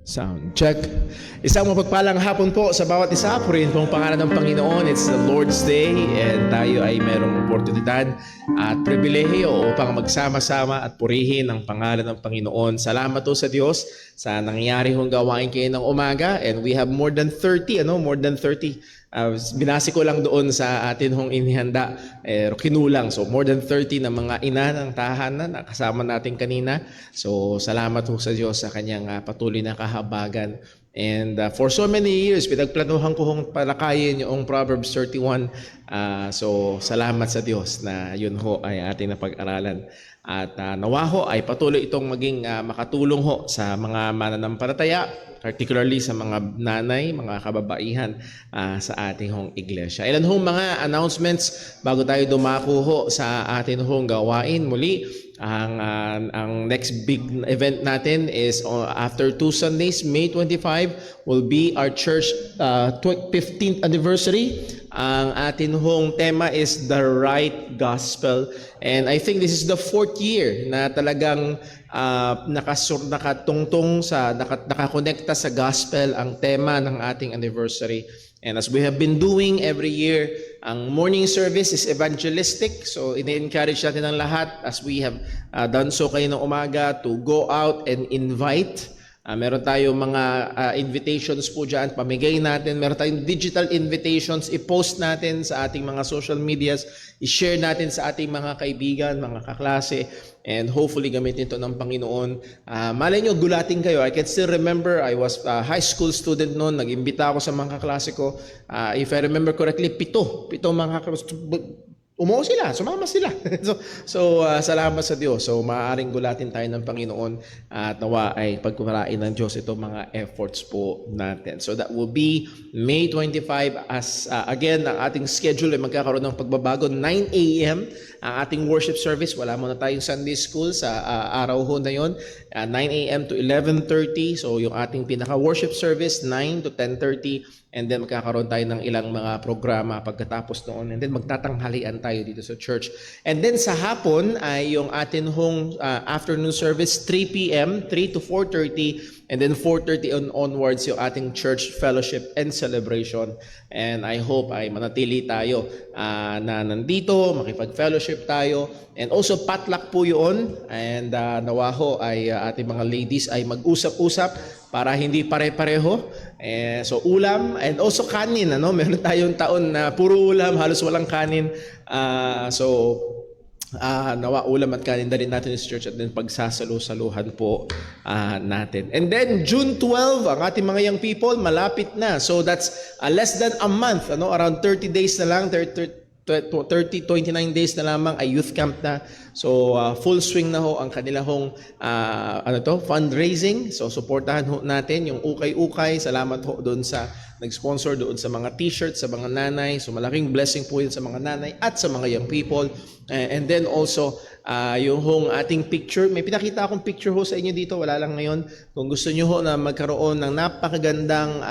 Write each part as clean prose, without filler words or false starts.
Sound check. Isang mapagpalang hapon po sa bawat isa. Purihin pong pangalan ng Panginoon. It's the Lord's Day and tayo ay merong oportunidad at pribilehiyo upang magsama-sama at purihin ang pangalan ng Panginoon. Salamat po sa Diyos sa nangyayari hong gawain kayo ng umaga, and we have more than 30, more than 30. Binasi ko lang doon sa atin hong inihanda, kinulang. So more than 30 na mga ina ng tahanan na kasama natin kanina. So salamat po sa Diyos sa kanyang patuloy na kahabagan. And for so many years, pinagplanuhan ko hong palakayin yung Proverbs 31. So salamat sa Diyos na yun ho ay ating napag-aralan. At nawa ho ay patuloy itong maging makatulong ho sa mga mananampalataya, particularly sa mga nanay, mga kababaihan sa ating hong iglesia. Ilan hong mga announcements bago tayo dumako ho sa ating hong gawain. Muli, ang next big event natin is after 2 Sundays, May 25, will be our church 15th anniversary. Ang atin hong tema is the right gospel. And I think this is the 4th year na talagang nakatungtong nakakonekta sa gospel ang tema ng ating anniversary. And as we have been doing every year, ang morning service is evangelistic. So ini-encourage natin ang lahat, as we have done so kayo ng umaga, to go out and invite. Meron tayong mga invitations po dyan, pamigay natin. Meron tayong digital invitations, i-post natin sa ating mga social medias, i-share natin sa ating mga kaibigan, mga kaklase, and hopefully gamitin ito ng Panginoon. Malay nyo, gulating kayo. I can still remember, I was a high school student noon, nag-imbita ako sa mga kaklase ko. If I remember correctly, pito mga kaklase. Umuo sila, sumama sila. so salamat sa Diyos. So maaaring gulatin tayo ng Panginoon at nawa ay pagkumarain ng Diyos itong mga efforts po natin. So that will be May 25 as again, ang ating schedule ay magkakaroon ng pagbabago. 9 a.m. ang ating worship service. Wala muna tayong Sunday school sa araw ho na yon. 9 a.m. to 11:30. So yung ating pinaka-worship service, 9 to 10:30. And then magkakaroon tayo ng ilang mga programa pagkatapos noon. And then magtatanghalian tayo dito sa church. And then sa hapon ay yung atin hong afternoon service, 3 p.m., 3 to 4:30. And then 4:30 onwards yung ating church fellowship and celebration. And I hope ay manatili tayo na nandito, makipag-fellowship tayo. And also potluck po yun. And nawa ho ay ating mga ladies ay mag-usap-usap para hindi pare-pareho. So ulam and also kanin. Meron tayong taon na puro ulam, halos walang kanin. Nawa ulam at kanin na rin natin sa church, at then pagsasalo-saluhan po natin. And then June 12, ang ating mga young people, malapit na. So that's less than a month, around 30 days na lang, 29 days na lamang ay youth camp na. So full swing na ho ang kanila hong fundraising. So suportahan ho natin yung ukay-ukay. Salamat ho doon sa nag-sponsor doon sa mga t-shirts sa mga nanay. So malaking blessing po yun sa mga nanay at sa mga young people. And then also yung hong ating picture. May pinakita akong picture ho sa inyo dito, wala lang ngayon. Kung gusto nyo ho na magkaroon ng napakagandang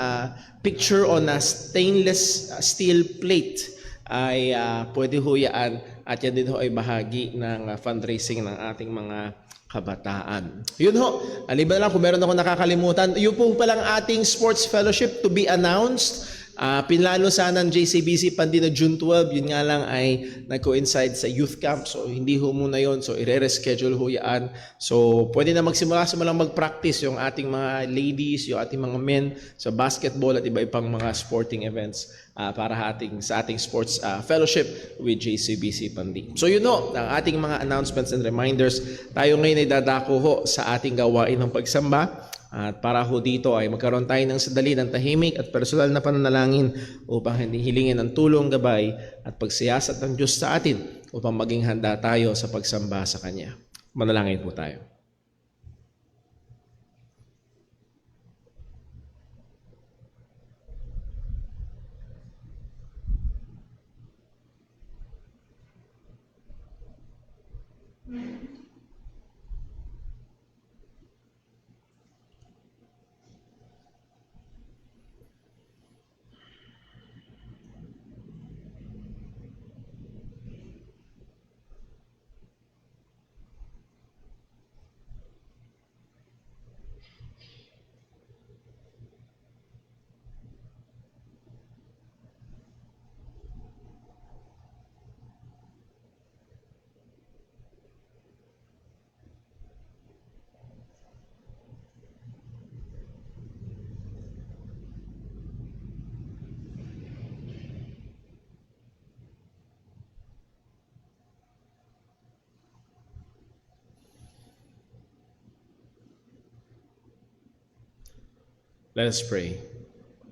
picture on a stainless steel plate, ay pwede ho yan, at yan din ho ay bahagi ng fundraising ng ating mga kabataan. Yun ho, aliban lang kung meron ako nakakalimutan, yun po palang ating sports fellowship to be announced. Pinlano sana ng JCBC Pandino June 12, yun nga lang ay nag-coincide sa youth camp, so hindi ho muna yun, so i-reschedule ho yan. So pwede na magsimula mag-practice yung ating mga ladies, yung ating mga men sa basketball at iba-ibang mga sporting events para sa ating sports fellowship with JCBC Pandi. So yun ho, ang ating mga announcements and reminders. Tayo ngayon ay dadako ho sa ating gawain ng pagsamba. At para ho dito ay magkaroon tayo ng sandali ng tahimik at personal na pananalangin upang hindi hilingin ng tulong, gabay at pagsiyasat ng Diyos sa atin upang maging handa tayo sa pagsamba sa Kanya. Manalangin po tayo. Let us pray.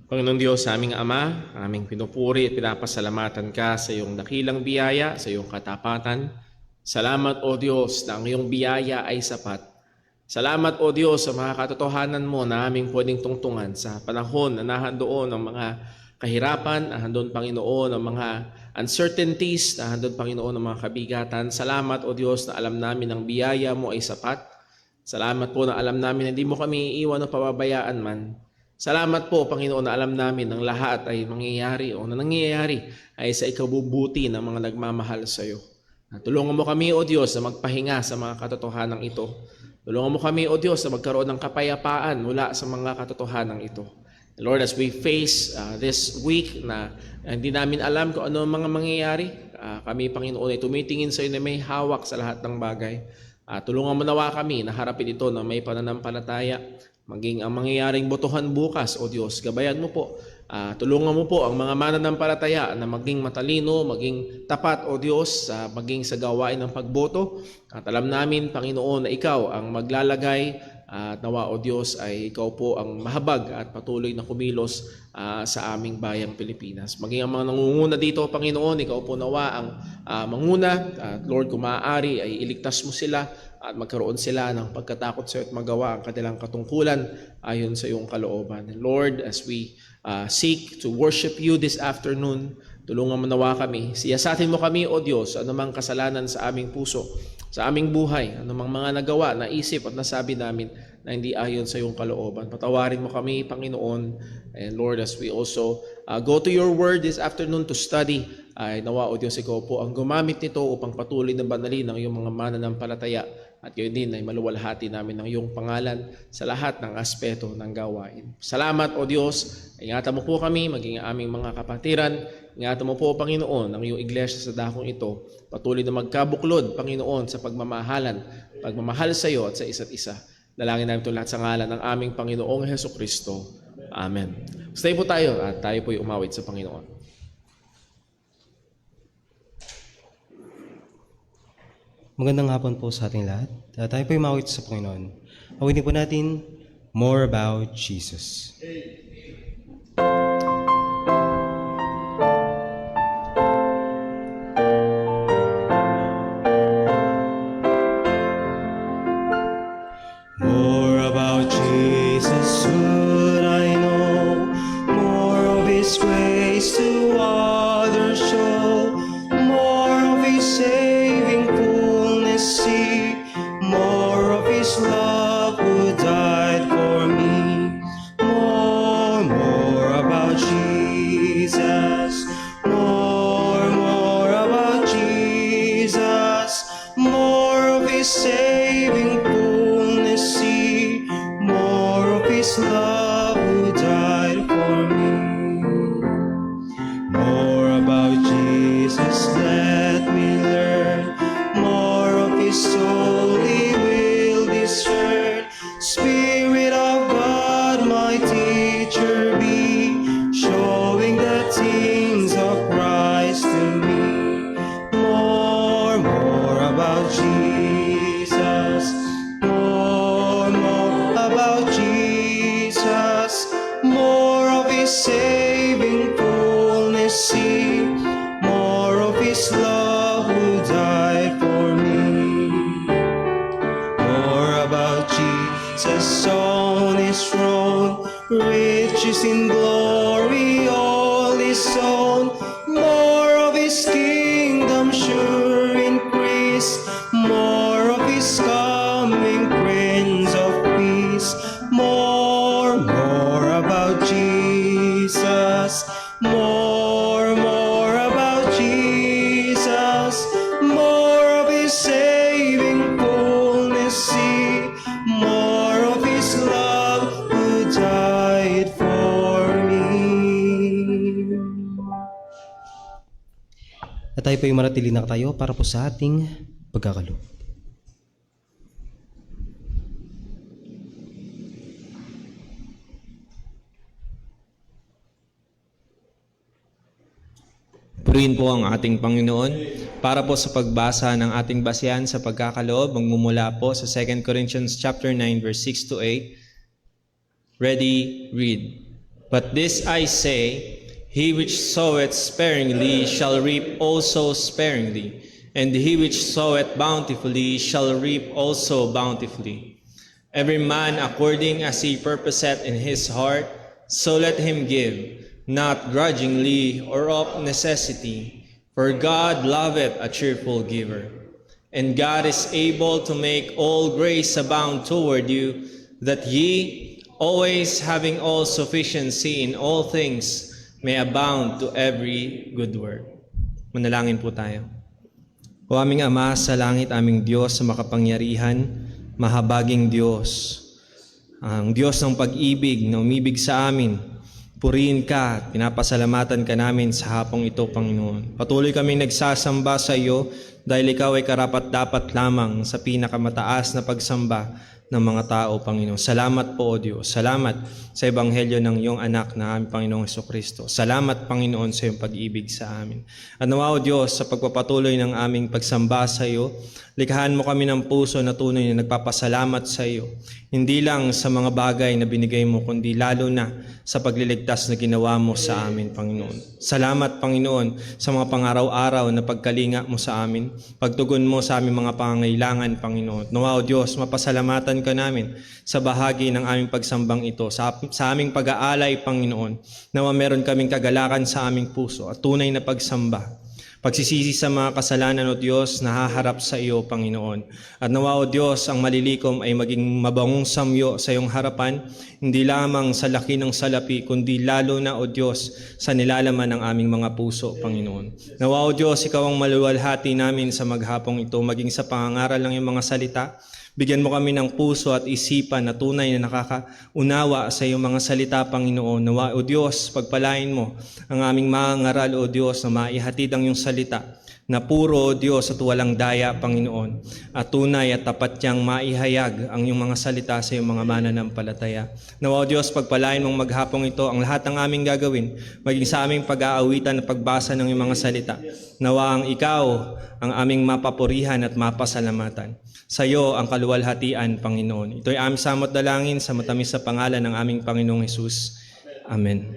Panginoon Diyos, sa aming Ama, aming pinupuri at pinapasalamatan ka sa iyong dakilang biyaya, sa iyong katapatan. Salamat, O Diyos, na ang iyong biyaya ay sapat. Salamat, O Diyos, sa mga katotohanan mo na aming pwedeng tungtungan sa panahon na nahandoon ang mga kahirapan, nahandoon, Panginoon, ang mga uncertainties, nahandoon, Panginoon, ang mga kabigatan. Salamat, O Diyos, na alam namin ang biyaya mo ay sapat. Salamat po na alam namin na hindi mo kami iiwan o pababayaan man. Salamat po, Panginoon, na alam namin ng lahat ay mangyayari o na nangyayari ay sa ikabubuti ng mga nagmamahal sa iyo. Tulungan mo kami, O Diyos, na magpahinga sa mga katotohanan ito. Tulungan mo kami, O Diyos, na magkaroon ng kapayapaan mula sa mga katotohanan ito. Lord, as we face this week na hindi namin alam kung ano ang mga mangyayari, kami, Panginoon, ay tumitingin sa iyo na may hawak sa lahat ng bagay. Tulungan mo nawa kami na harapin ito na may pananampalataya. Maging ang mangyayaring botohan bukas, O Diyos, gabayan mo po. Tulungan mo po ang mga mananampalataya na maging matalino, maging tapat, O Diyos, maging sa gawain ng pagboto. At alam namin, Panginoon, na ikaw ang maglalagay at nawa, O Diyos, ay ikaw po ang mahabag at patuloy na kumilos sa aming bayang Pilipinas. Maging ang mga nangunguna dito, Panginoon, ikaw po nawa ang manguna. At Lord, kung maaari, ay iligtas mo sila at magkaroon sila ng pagkatakot sa iyo at magawa ang kanilang katungkulan ayon sa iyong kalooban. And Lord, as we seek to worship you this afternoon, tulungan mo nawa kami. Siyasatin mo kami, O Diyos, anumang kasalanan sa aming puso, sa aming buhay, anumang mga nagawa, naisip at nasabi namin na hindi ayon sa iyong kalooban. Patawarin mo kami, Panginoon. And Lord, as we also go to your word this afternoon to study, ay nawa, O Diyos, ikaw po ang gumamit nito upang patuloy na banalin ang iyong mga mananampalataya at gayon din ay maluwalhati namin ang iyong pangalan sa lahat ng aspeto ng gawain. Salamat, O Diyos. Ingatan mo po kami, maging aming mga kapatiran. Ingatan mo po, Panginoon, ang iyong iglesia sa dakong ito. Patuloy na magkabuklod, Panginoon, sa pagmamahalan, pagmamahal sa iyo at sa isa't isa. Dalangin namin ito lahat sa ngalan ng aming Panginoong Hesukristo. Amen. Stay po tayo at tayo po'y umawit sa Panginoon. Magandang hapon po sa ating lahat. Tayo po umawit sa Panginoon. Awitin po natin, More About Jesus. More about Jesus should I know, more of His grace to others show, more of His saving fullness see, more of His love who died for me. More about Jesus, more about Jesus, more of His saving fullness see, more of His love who died for me. More about Jesus, let me learn, more of His holy will discern. Spirit of God, my teacher be, showing the things of Christ to me. More about Jesus, more about Jesus, more of His saving fullness see, more of His love who died for me. More about Jesus on His throne, riches in glory all His own, more of His kingdom sure increase, more of His coming Prince of Peace. More about Jesus, more about Jesus, more of His saving fullness see, more of His love who died for me. At tayo po yung manatili na tayo para po sa ating pagkakalo. Purihin po ang ating Panginoon para po sa pagbasa ng ating basihan sa pagkakaloob, magmumula po sa 2 Corinthians chapter 9 verse 6 to 8. Ready, read. But this I say, he which soweth sparingly shall reap also sparingly, and he which soweth bountifully shall reap also bountifully. Every man according as he purposeth in his heart, so let him give, not grudgingly or of necessity, for God loveth a cheerful giver. And God is able to make all grace abound toward you, that ye, always having all sufficiency in all things, may abound to every good work. Manalangin po tayo. O aming Ama sa langit, aming Diyos sa makapangyarihan, mahabaging Diyos, ang Diyos ng pag-ibig na umibig sa amin, purihin ka at pinapasalamatan ka namin sa hapong ito, Panginoon. Patuloy kaming nagsasamba sa iyo dahil ikaw ay karapat-dapat lamang sa pinakamataas na pagsamba ng mga tao, Panginoon. Salamat po, O Diyos. Salamat sa ebanghelyo ng iyong anak na aming Panginoong Hesukristo. Salamat, Panginoon, sa iyong pag-ibig sa amin. At nawa, O Diyos, sa pagpapatuloy ng aming pagsamba sa iyo, likhahan mo kami ng puso na tunay na nagpapasalamat sa iyo. Hindi lang sa mga bagay na binigay mo, kundi lalo na sa pagliligtas na ginawa mo sa amin, Panginoon. Salamat, Panginoon, sa mga pangaraw-araw na pagkalinga mo sa amin, pagtugon mo sa aming mga pangangailangan, Panginoon. Nawa, O Diyos, mapasalamatan ka namin sa bahagi ng aming pagsambang ito, sa aming pag-aalay, Panginoon. Nawa meron kaming kagalakan sa aming puso at tunay na pagsamba. Pagsisisi sa mga kasalanan, O Diyos, nahaharap sa iyo, Panginoon. At nawa, O Diyos, ang malilikom ay maging mabangong samyo sa iyong harapan, hindi lamang sa laki ng salapi, kundi lalo na, O Diyos, sa nilalaman ng aming mga puso, Panginoon. Nawa, O Diyos, ikaw ang maluwalhati namin sa maghapong ito, maging sa pangangaral ng iyong mga salita. Bigyan mo kami ng puso at isipan na tunay na nakakaunawa sa iyong mga salita, Panginoon. Nawa, O Diyos, pagpalain mo ang aming mga ngaral, O Diyos, na maihatid ang iyong salita na puro, O Diyos, at walang daya, Panginoon. At tunay at tapat niyang maihayag ang iyong mga salita sa iyong mga mananampalataya. Nawa, O Diyos, pagpalain mong maghapong ito ang lahat ng aming gagawin, maging sa aming pag-aawitan at pagbasa ng iyong mga salita. Nawa ang ikaw ang aming mapapurihan at mapasalamatan. Sa iyo ang kaluwalhatian, Panginoon. Ito'y aming samot dalangin sa matamis sa pangalan ng aming Panginoong Hesus. Amen.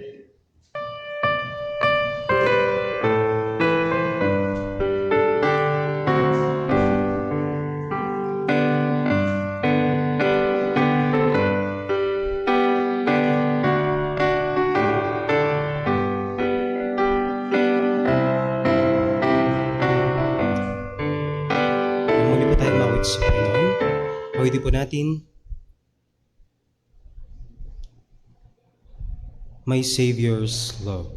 Muli po tayo mawit sa Panginoon. Awitin po natin, My Savior's Love.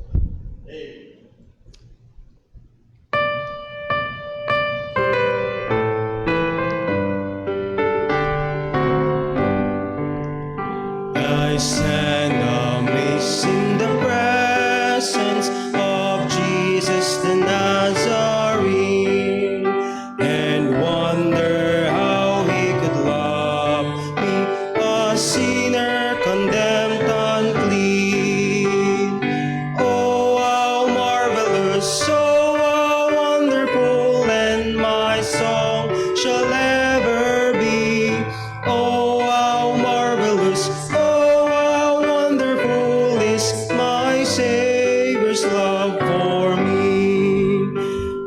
I stand amazed in the presence of Jesus the Nazarene, and wonder how he could love me, a sinner condemned unclean. Oh, how marvelous, so how wonderful, and my song shall ever be. Oh, how marvelous, oh, how wonderful is my Savior's love for me.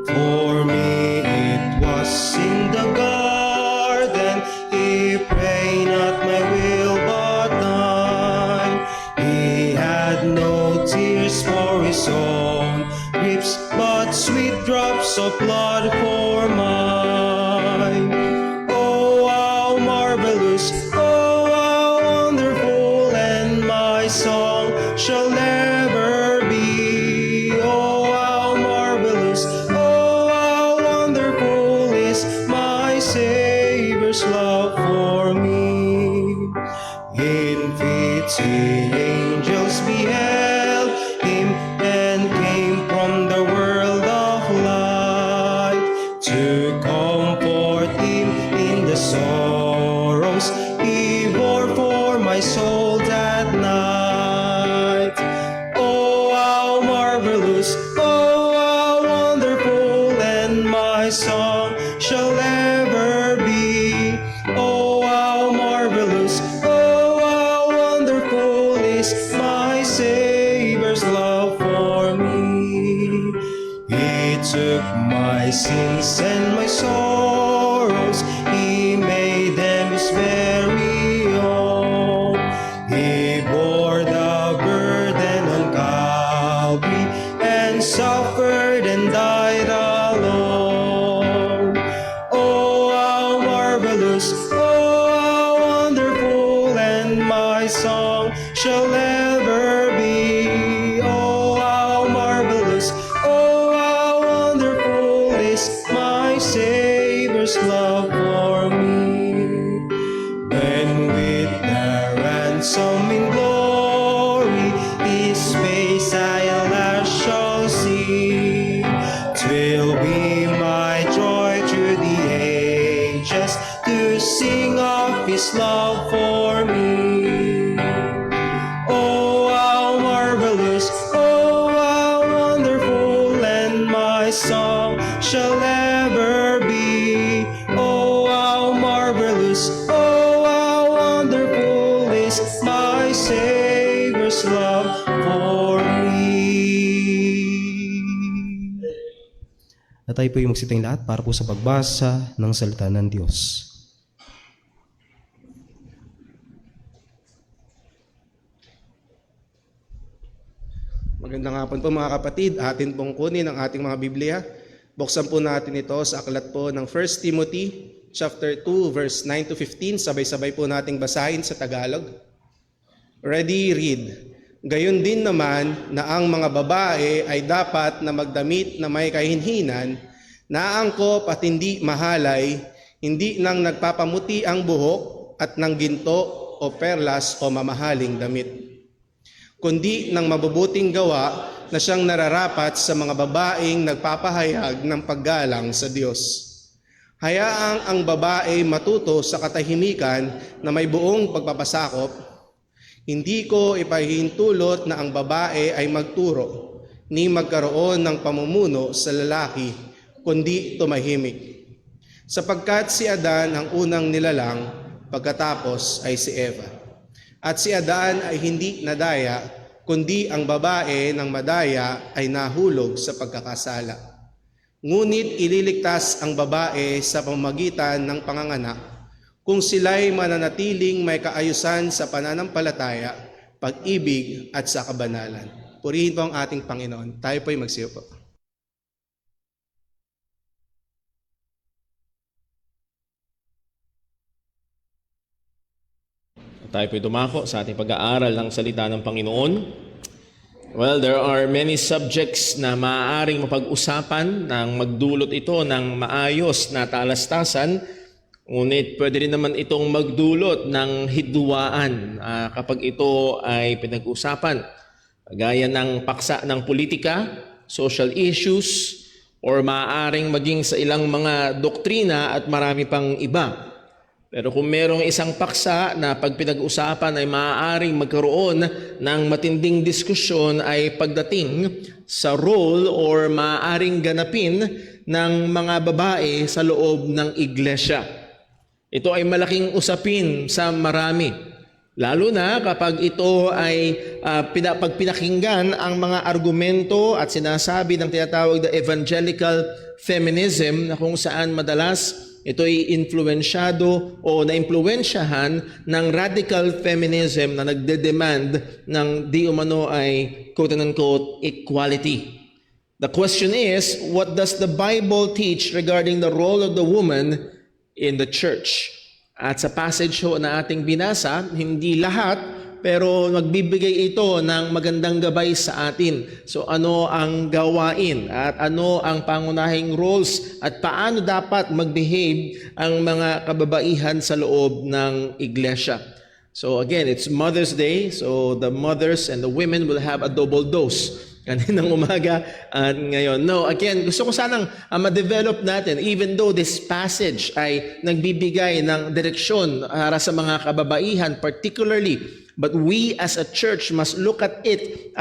For me it was in the garden, he prayed not my will but thine. He had no tears for his own griefs, but sweet drops of blood for mine. Oh, how marvelous, oh, how wonderful, and my song shall never be. Oh, how marvelous, oh, how wonderful is my Savior's love for me. Infinity angels beheld him and came from the world of light to comfort him in the sorrows he bore for my soul that night. Oh, how marvelous, oh, how wonderful, and my song shall ever be. Oh, how marvelous, oh, how wonderful took my sins and my sorrows, He made them His very own. He bore the burden on Calvary and suffered and died alone. Oh, how marvelous, oh, how wonderful, and my song shall ever be. Oh, how marvelous, oh, how wonderful is my Savior's love for me. When with the ransom in glory, His face I at last shall see. 'Twill be my joy through the ages to sing of His love for me. Oh, how marvelous, oh, how wonderful, and my song shall ever be. Oh, how marvelous, oh, how wonderful is my Savior's love for me. At tayo po yung magsitang lahat para po sa pagbasa ng salita ng Diyos. Magandang hapon po mga kapatid. Atin pong kunin ang ating mga Biblia. Buksan po natin ito sa aklat po ng 1 Timothy chapter 2 verse 9 to 15. Sabay-sabay po nating basahin sa Tagalog. Ready, read. Gayon din naman na ang mga babae ay dapat na magdamit na may kahinhinan, naangkop at hindi mahalay, hindi nang nagpapamuti ang buhok at ng ginto o perlas o mamahaling damit, kundi ng mabubuting gawa na siyang nararapat sa mga babaeng nagpapahayag ng paggalang sa Diyos. Hayaang ang babae matuto sa katahimikan na may buong pagpapasakop. Hindi ko ipahihintulot na ang babae ay magturo, ni magkaroon ng pamumuno sa lalaki, kundi tumahimik. Sapagkat si Adan ang unang nilalang, pagkatapos ay si Eva. At si Adan ay hindi nadaya, kundi ang babae ng madaya ay nahulog sa pagkakasala. Ngunit ililigtas ang babae sa pamamagitan ng panganganak, kung sila'y mananatiling may kaayusan sa pananampalataya, pag-ibig at sa kabanalan. Purihin po ang ating Panginoon. Tayo po'y magsiupo. Tayo po'y dumako sa ating pag-aaral ng salita ng Panginoon. Well, there are many subjects na maaaring mapag-usapan nang magdulot ito ng maayos na talastasan. Ngunit pwede rin naman itong magdulot ng hidwaan kapag ito ay pinag-usapan. Gaya ng paksa ng politika, social issues, or maaaring maging sa ilang mga doktrina at marami pang iba. Pero kung merong isang paksa na pag pinag-usapan ay maaaring magkaroon ng matinding diskusyon ay pagdating sa role or maaaring ganapin ng mga babae sa loob ng iglesia. Ito ay malaking usapin sa marami, lalo na kapag ito ay pag pinakinggan ang mga argumento at sinasabi ng tinatawag na evangelical feminism na kung saan madalas ito ay influensyado o naimpluwensyahan ng radical feminism na nagde-demand ng di umano ay quote-unquote equality. The question is, what does the Bible teach regarding the role of the woman in the church? At sa passage na ating binasa, hindi lahat, pero magbibigay ito ng magandang gabay sa atin. So ano ang gawain at ano ang pangunahing roles at paano dapat mag-behave ang mga kababaihan sa loob ng iglesia. So again, it's Mother's Day, so the mothers and the women will have a double dose kaninang umaga at ngayon. No, again, gusto ko sanang ma-develop natin, even though this passage ay nagbibigay ng direksyon para sa mga kababaihan particularly, but we as a church must look at it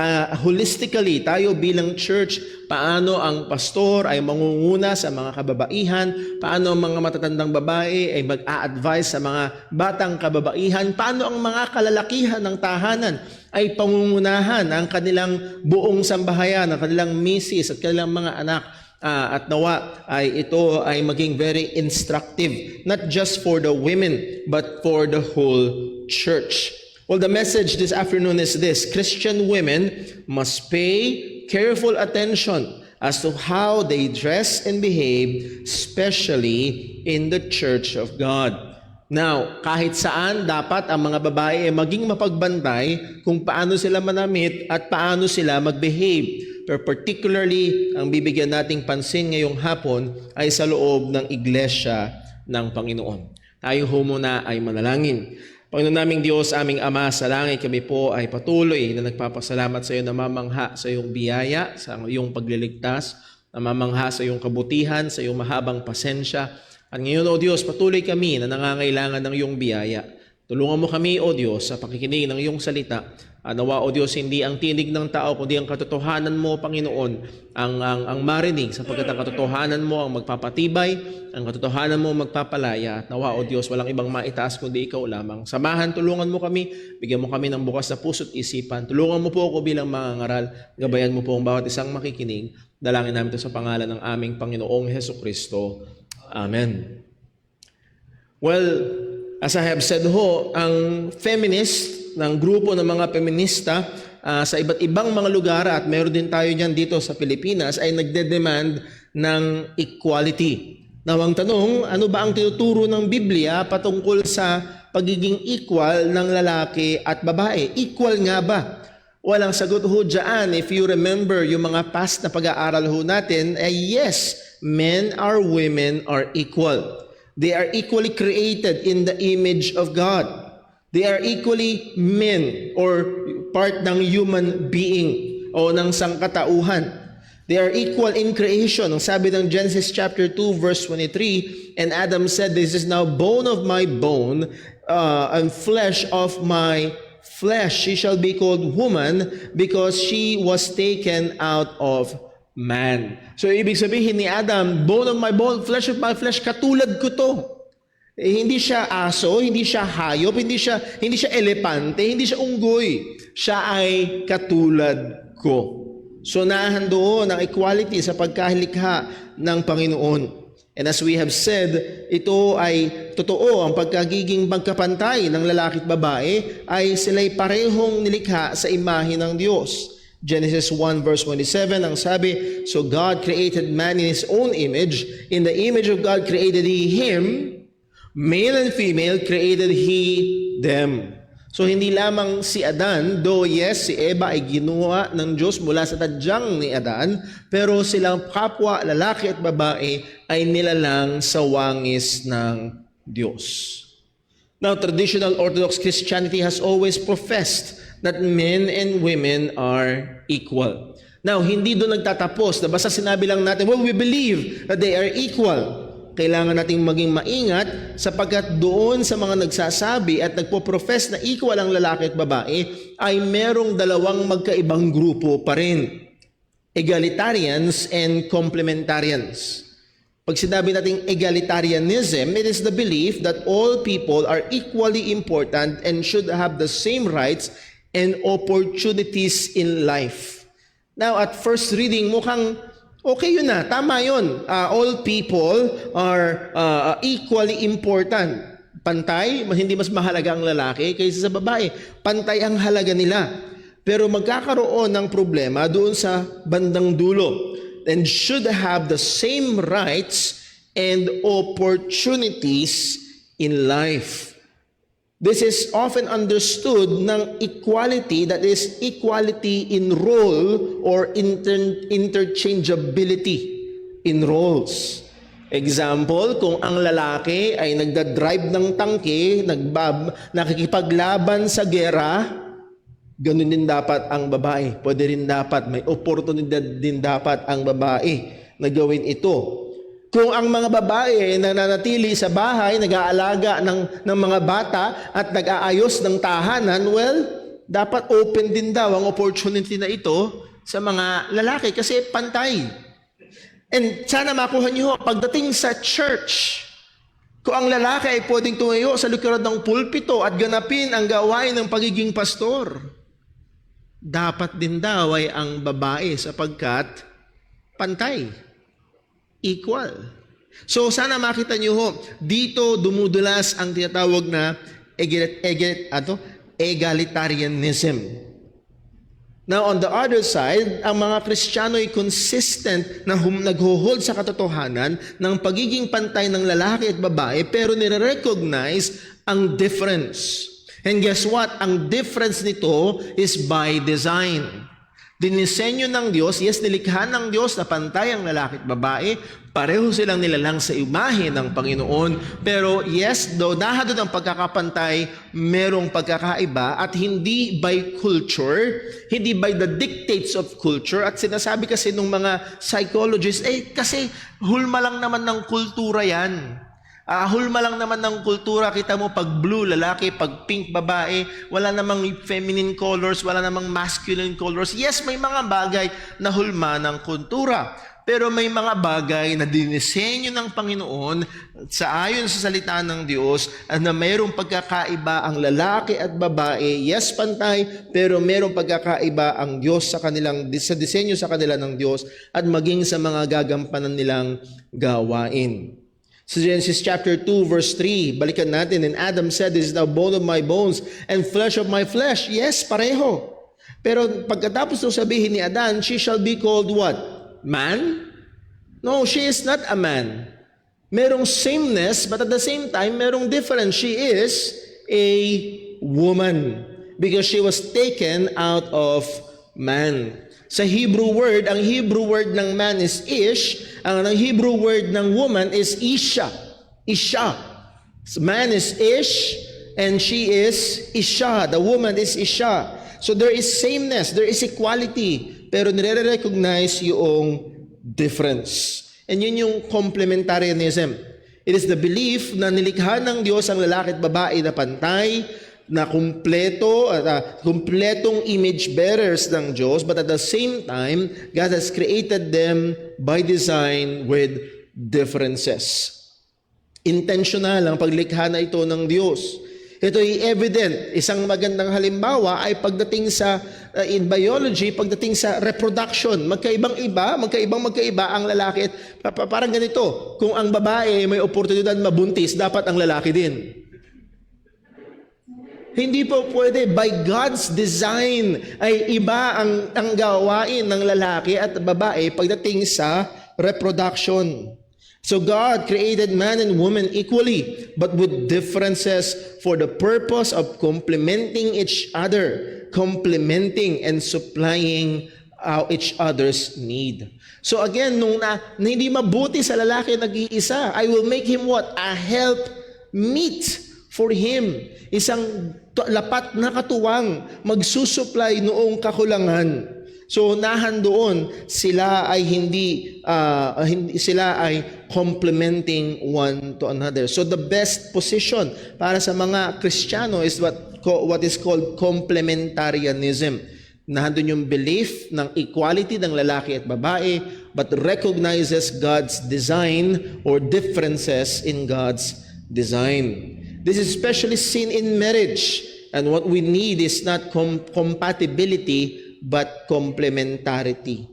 holistically. Tayo bilang church, paano ang pastor ay mangunguna sa mga kababaihan, paano ang mga matatandang babae ay mag-a-advise sa mga batang kababaihan, paano ang mga kalalakihan ng tahanan ay pangungunahan ang kanilang buong sambahayan, ang kanilang misis at kanilang mga anak At nawa ay ito ay maging very instructive, not just for the women, but for the whole church. Well, the message this afternoon is this: Christian women must pay careful attention as to how they dress and behave, especially in the church of God. Now, kahit saan dapat ang mga babae ay maging mapagbantay kung paano sila manamit at paano sila mag-behave. Pero particularly, ang bibigyan nating pansin ngayong hapon ay sa loob ng iglesia ng Panginoon. Tayo ho muna ay manalangin. Panginoon naming Diyos, aming Ama sa langit, kami po ay patuloy na nagpapasalamat sa iyo, namamangha sa iyong biyaya, sa iyong pagliligtas, namamangha sa iyong kabutihan, sa iyong mahabang pasensya. At ngayon, O Diyos, patuloy kami na nangangailangan ng iyong biyaya. Tulungan mo kami, O Diyos, sa pakikinig ng iyong salita. Nawa, O Diyos, hindi ang tinig ng tao, kundi ang katotohanan mo, Panginoon, ang marinig, sapagkat ang katotohanan mo ang magpapatibay, ang katotohanan mo ang magpapalaya. At nawa, O Diyos, walang ibang maitaas kundi ikaw lamang. Samahan, tulungan mo kami, bigyan mo kami ng bukas na puso't isipan. Tulungan mo po ako bilang mangangaral. Gabayan mo po ang bawat isang makikinig. Dalangin namin ito sa pangalan ng aming Panginoong Hesukristo. Amen. Well, as I have said ho, ang feminist, ng grupo ng mga feminista sa iba't ibang mga lugar, at meron din tayo dyan dito sa Pilipinas, ay nagde-demand ng equality. Now, ang tanong, ano ba ang tinuturo ng Biblia patungkol sa pagiging equal ng lalaki at babae? Equal nga ba? Walang sagot ho dyan. If you remember yung mga past na pag-aaral ho natin, yes, men or women are equal. They are equally created in the image of God. They are equally men or part ng human being o ng sangkatauhan. They are equal in creation. Ang sabi ng Genesis chapter 2 verse 23, and Adam said, "This is now bone of my bone and flesh of my flesh. She shall be called woman because she was taken out of man." So ibig sabihin ni Adam, bone of my bone, flesh of my flesh, katulad ko to. Hindi siya aso, hindi siya hayop, hindi siya elepante, hindi siya unggoy. Siya ay katulad ko. So nahandoon ang equality sa pagkalikha ng Panginoon. And as we have said, ito ay totoo, ang pagkagiging magkapantay ng lalaki at babae ay sila'y parehong nilikha sa imahe ng Diyos. Genesis 1 verse 27, ang sabi, "So God created man in His own image. In the image of God created He him. Male and female created He them." So hindi lamang si Adan, though yes, si Eva ay ginawa ng Diyos mula sa tadyang ni Adan, pero silang kapwa, lalaki at babae, ay nilalang sa wangis ng Diyos. Now, traditional Orthodox Christianity has always professed that men and women are equal. Now, hindi doon nagtatapos na basta sinabi lang natin, well, we believe that they are equal. Kailangan nating maging maingat sapagkat doon sa mga nagsasabi at nagpo-profess na equal ang lalaki at babae ay merong dalawang magkaibang grupo pa rin. Egalitarians and complementarians. Pag sinabi nating egalitarianism, it is the belief that all people are equally important and should have the same rights and opportunities in life. Now, at first reading, mukhang okay yun na, tama yun. All people are equally important. Pantay, hindi mas mahalaga ang lalaki kaysa sa babae. Pantay ang halaga nila. Pero magkakaroon ng problema doon sa bandang dulo. And should have the same rights and opportunities in life. This is often understood ng equality, that is equality in role or interchangeability in roles. Example, kung ang lalaki ay nagdadrive ng tangke, nakikipaglaban sa gera, ganun din dapat ang babae. Pwede rin dapat, may oportunidad din dapat ang babae na gawin ito. Kung ang mga babae na nanatili sa bahay, nag-aalaga ng mga bata at nag-aayos ng tahanan, well, dapat open din daw ang opportunity na ito sa mga lalaki kasi pantay. And sana makuha niyo, pagdating sa church, kung ang lalaki ay pwedeng tumayo sa likuran ng pulpito at ganapin ang gawain ng pagiging pastor, dapat din daw ay ang babae sapagkat pantay. equal. So sana makita niyo ho, dito dumudulas ang tinatawag na egalitarianism. Now, on the other side, ang mga Kristiyano ay consistent na nagho-hold sa katotohanan ng pagiging pantay ng lalaki at babae, pero nire-recognize ang difference. And guess what? Ang difference nito is by design. Dinisenyo ng Diyos, yes, nilikha ng Diyos na pantay ang lalaki at babae, pareho silang nilalang sa imahe ng Panginoon, pero yes, though nahadod ang pagkakapantay, merong pagkakaiba at hindi by culture, hindi by the dictates of culture. At sinasabi kasi ng mga psychologists, kasi hulma lang naman ng kultura yan. Hulma lang naman ng kultura, kita mo pag blue lalaki, pag pink babae, wala namang feminine colors, wala namang masculine colors. Yes, may mga bagay na hulma ng kultura, pero may mga bagay na dinisenyo ng Panginoon sa ayon sa salita ng Diyos na mayroong pagkakaiba ang lalaki at babae. Yes, pantay, pero mayroong pagkakaiba ang Diyos sa disenyo sa kanila ng Diyos at maging sa mga gagampanan nilang gawain. So Genesis chapter 2 verse 3, balikan natin. And Adam said, "This is the bone of my bones and flesh of my flesh." Yes, pareho. Pero pagkatapos nung sabihin ni Adan, she shall be called what? Man? No, she is not a man. Merong sameness, but at the same time, merong difference. She is a woman because she was taken out of man. Sa Hebrew word, ang Hebrew word ng man is ish, ang Hebrew word ng woman is isha. Isha. So man is ish, and she is isha. The woman is isha. So there is sameness, there is equality, pero nire-recognize yung difference. And yun yung complementarianism. It is the belief na nilikha ng Diyos ang lalaki at babae na pantay, na kumpletong image bearers ng Diyos, but at the same time, God has created them by design with differences. Intentional ang paglikha na ito ng Diyos. Ito ay evident. Isang magandang halimbawa ay pagdating sa, in biology, pagdating sa reproduction. Magkaibang ang lalaki. Parang ganito, kung ang babae may oportunidad mabuntis, dapat ang lalaki din. Hindi po pwede. By God's design ay iba ang gawain ng lalaki at babae pagdating sa reproduction. So God created man and woman equally, but with differences for the purpose of complementing each other, complementing and supplying each other's need. So again, nung hindi mabuti sa lalaki nag-iisa, I will make him what? A help meet for him. Isang lapat na katuwang magsusupply noong kakulangan. So nahandoon sila ay sila ay complementing one to another. So the best position para sa mga Kristiyano is what is called complementarianism. Nahandun yung belief ng equality ng lalaki at babae, but recognizes God's design or differences in God's design. This is especially seen in marriage. And what we need is not compatibility, but complementarity.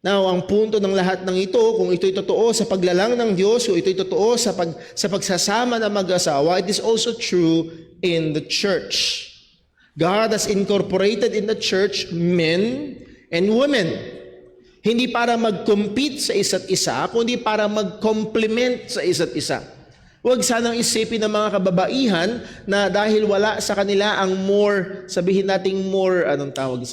Now, ang punto ng lahat ng ito, kung ito'y totoo sa paglalang ng Diyos, kung ito'y totoo sa pagsasama ng mag-asawa, it is also true in the church. God has incorporated in the church men and women. Hindi para mag-compete sa isa't isa, kundi para mag-complement sa isa't isa. Huwag sanang isipin ng mga kababaihan na dahil wala sa kanila ang more, sabihin nating more, tawag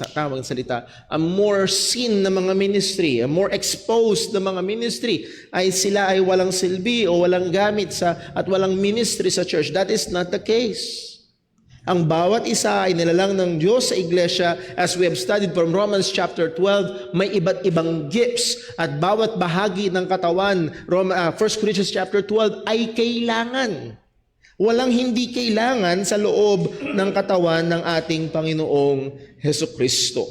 salita, ang more seen na mga ministry, ang more exposed na mga ministry, ay sila ay walang silbi o walang gamit at walang ministry sa church. That is not the case. Ang bawat isa ay nilalang ng Diyos sa iglesia. As we have studied from Romans chapter 12, may iba't ibang gifts at bawat bahagi ng katawan, 1 Corinthians chapter 12, ay kailangan. Walang hindi kailangan sa loob ng katawan ng ating Panginoong Hesukristo.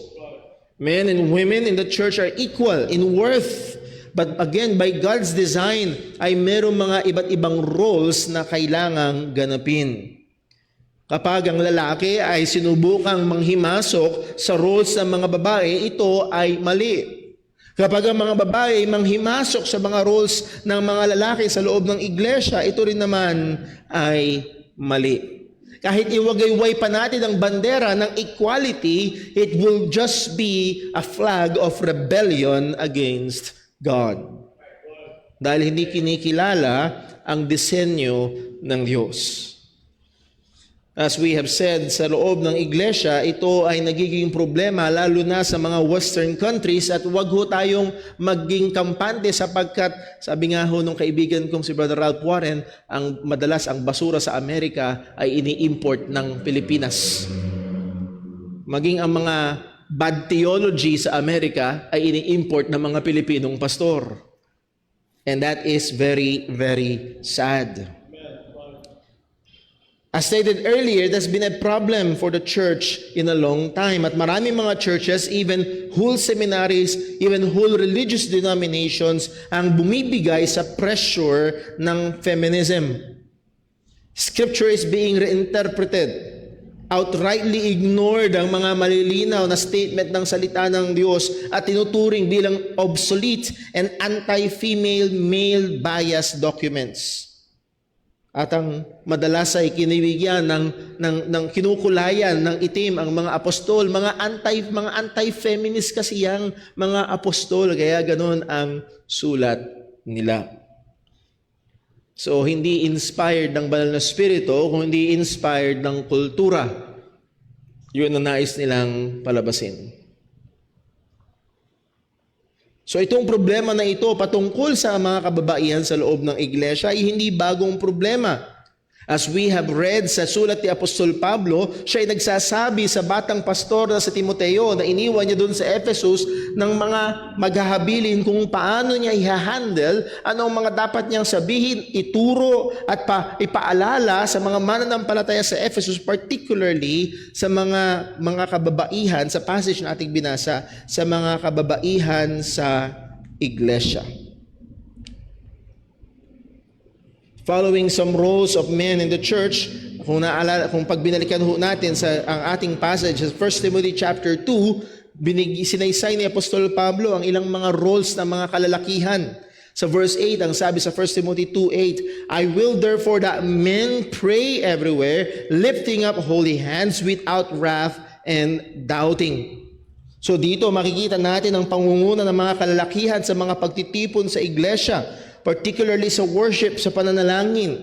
Men and women in the church are equal in worth. But again, by God's design, ay merong mga iba't ibang roles na kailangang ganapin. Kapag ang lalaki ay sinubukang manghimasok sa roles ng mga babae, ito ay mali. Kapag ang mga babae ay manghimasok sa mga roles ng mga lalaki sa loob ng iglesia, ito rin naman ay mali. Kahit iwagayway pa natin ang bandera ng equality, it will just be a flag of rebellion against God. Dahil hindi kinikilala ang disenyo ng Diyos. As we have said, sa loob ng iglesia, ito ay nagiging problema lalo na sa mga Western countries at wag ho tayong maging kampante sapagkat sabi nga ho nung kaibigan kong si Brother Ralph Warren, madalas ang basura sa Amerika ay ini-import ng Pilipinas. Maging ang mga bad theology sa Amerika ay ini-import ng mga Pilipinong pastor. And that is very, very sad. As stated earlier, there's been a problem for the church in a long time. At maraming mga churches, even whole seminaries, even whole religious denominations, ang bumibigay sa pressure ng feminism. Scripture is being reinterpreted. Outrightly ignored ang mga malilinaw na statement ng salita ng Diyos at tinuturing bilang obsolete and anti-female, male-biased documents. At ang madalas ay kinibigyan ng kinukulayan ng itim ang mga apostol, mga anti-feminist kasi yang mga apostol, kaya ganoon ang sulat nila. So hindi inspired ng banal na spirito, kundi inspired ng kultura. Yun ang nais nilang palabasin. So itong problema na ito patungkol sa mga kababaihan sa loob ng iglesia ay hindi bagong problema. As we have read sa sulat ni Apostol Pablo, siya ay nagsasabi sa batang pastor na sa Timoteo na iniwan niya doon sa Ephesus ng mga maghahabilin kung paano niya i-handle, anong mga dapat niyang sabihin, ituro at ipaalala sa mga mananampalataya sa Ephesus, particularly sa mga kababaihan, sa passage na ating binasa, sa mga kababaihan sa iglesia. Following some roles of men in the church, kung pagbinalikan ho natin ang ating passage sa 1 Timothy chapter 2, sinaysay ni Apostol Pablo ang ilang mga roles ng mga kalalakihan. Sa verse 8, ang sabi sa 1 Timothy 2:8, I will therefore that men pray everywhere, lifting up holy hands without wrath and doubting. So dito makikita natin ang pangunguna ng mga kalalakihan sa mga pagtitipon sa iglesia, particularly sa worship, sa pananalangin.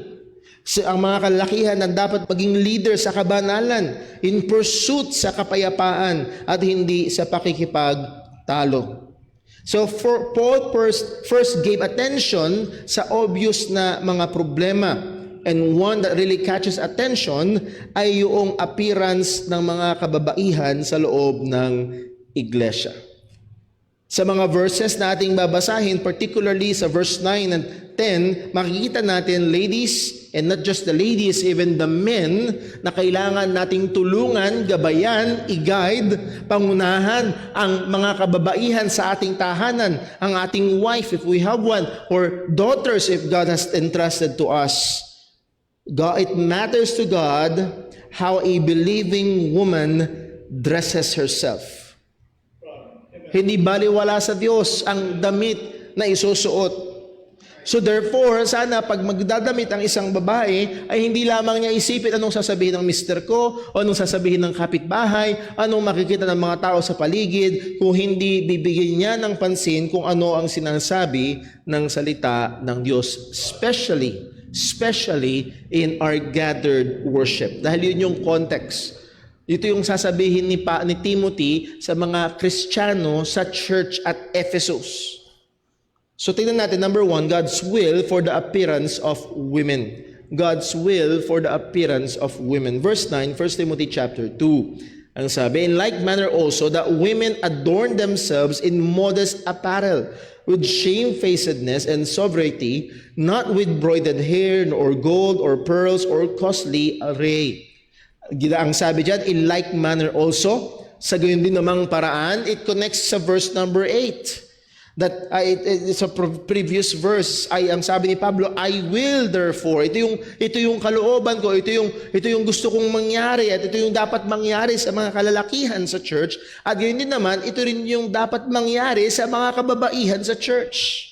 Ang mga kalalakihan na dapat maging leader sa kabanalan, in pursuit sa kapayapaan at hindi sa pakikipagtalo. So Paul first gave attention sa obvious na mga problema, and one that really catches attention ay yung appearance ng mga kababaihan sa loob ng iglesia. Sa mga verses na ating babasahin, particularly sa verse 9 and 10, makikita natin, ladies, and not just the ladies, even the men, na kailangan nating tulungan, gabayan, i-guide, pangunahan ang mga kababaihan sa ating tahanan, ang ating wife if we have one, or daughters if God has entrusted to us. It matters to God how a believing woman dresses herself. Hindi baliwala sa Diyos ang damit na isusuot. So therefore, sana pag magdadamit ang isang babae, ay hindi lamang niya isipin anong sasabihin ng mister ko, o anong sasabihin ng kapitbahay, anong makikita ng mga tao sa paligid, kung hindi bibigyan niya ng pansin kung ano ang sinasabi ng salita ng Diyos, especially in our gathered worship. Dahil yun yung context. Ito yung sasabihin ni Timothy sa mga Kristiyano sa church at Ephesus. So tingnan natin, number 1, God's will for the appearance of women. God's will for the appearance of women. Verse 9, 1 Timothy chapter 2. Ang sabi, in like manner also that women adorn themselves in modest apparel, with shamefacedness and sobriety, not with broidered hair, nor gold, or pearls, or costly array. Ang sabi dyan, in like manner also, sa gayon din namang paraan, it connects sa verse number 8. That it's a previous verse, ang sabi ni Pablo, I will therefore. Ito yung kalooban ko, ito yung gusto kong mangyari, at ito yung dapat mangyari sa mga kalalakihan sa church. At gayon din naman, ito rin yung dapat mangyari sa mga kababaihan sa church.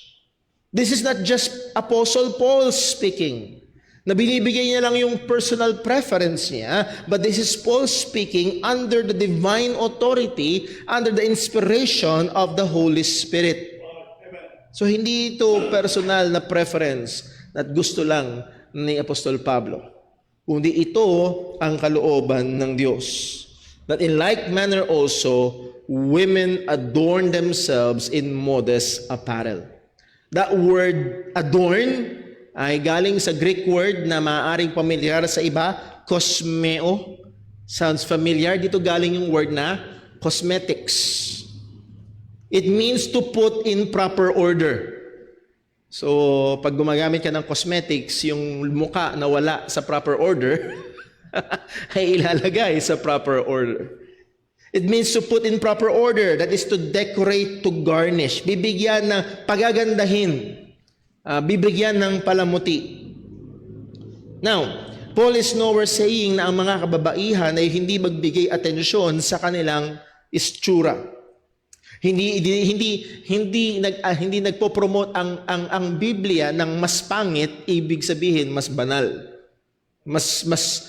This is not just Apostle Paul speaking, na binibigay niya lang yung personal preference niya, but this is Paul speaking under the divine authority, under the inspiration of the Holy Spirit. So hindi ito personal na preference at gusto lang ni Apostol Pablo, kundi ito ang kalooban ng Diyos. That in like manner also, women adorn themselves in modest apparel. That word adorn ay galing sa Greek word na maaaring pamilyar sa iba, kosmeo. Sounds familiar? Dito galing yung word na cosmetics. It means to put in proper order. So, pag gumagamit ka ng cosmetics, yung muka na wala sa proper order, ay ilalagay sa proper order. It means to put in proper order. That is to decorate, to garnish. Bibigyan ng pagagandahin. Bibigyan ng palamuti. Now, Paul is nowhere saying na ang mga kababaihan ay hindi magbigay atensyon sa kanilang istura. Hindi nagpo-promote ang Biblia ng mas pangit, ibig sabihin mas banal. Mas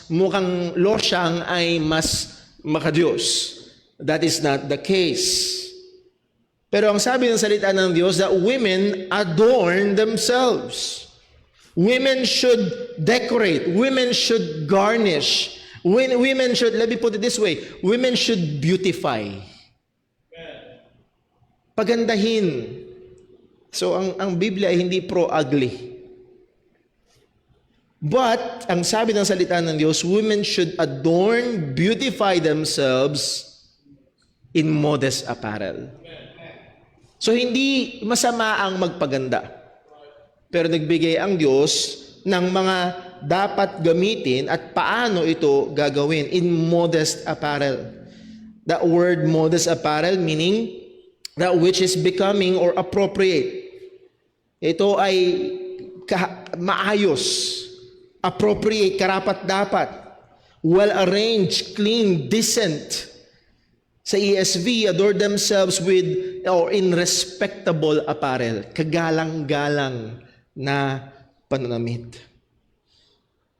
mukhang losyang ay mas makadiyos. That is not the case. Pero ang sabi ng salita ng Diyos, that women adorn themselves. Women should decorate. Women should garnish. Women should, let me put it this way, women should beautify. Pagandahin. So ang Biblia ay hindi pro-ugly. But, ang sabi ng salita ng Diyos, women should adorn, beautify themselves in modest apparel. So hindi masama ang magpaganda. Pero nagbigay ang Diyos ng mga dapat gamitin at paano ito gagawin in modest apparel. That word modest apparel meaning that which is becoming or appropriate. Ito ay maayos, appropriate, karapat-dapat, well-arranged, clean, decent. Sa ESV, adorn themselves with or in respectable apparel, kagalang-galang na pananamit.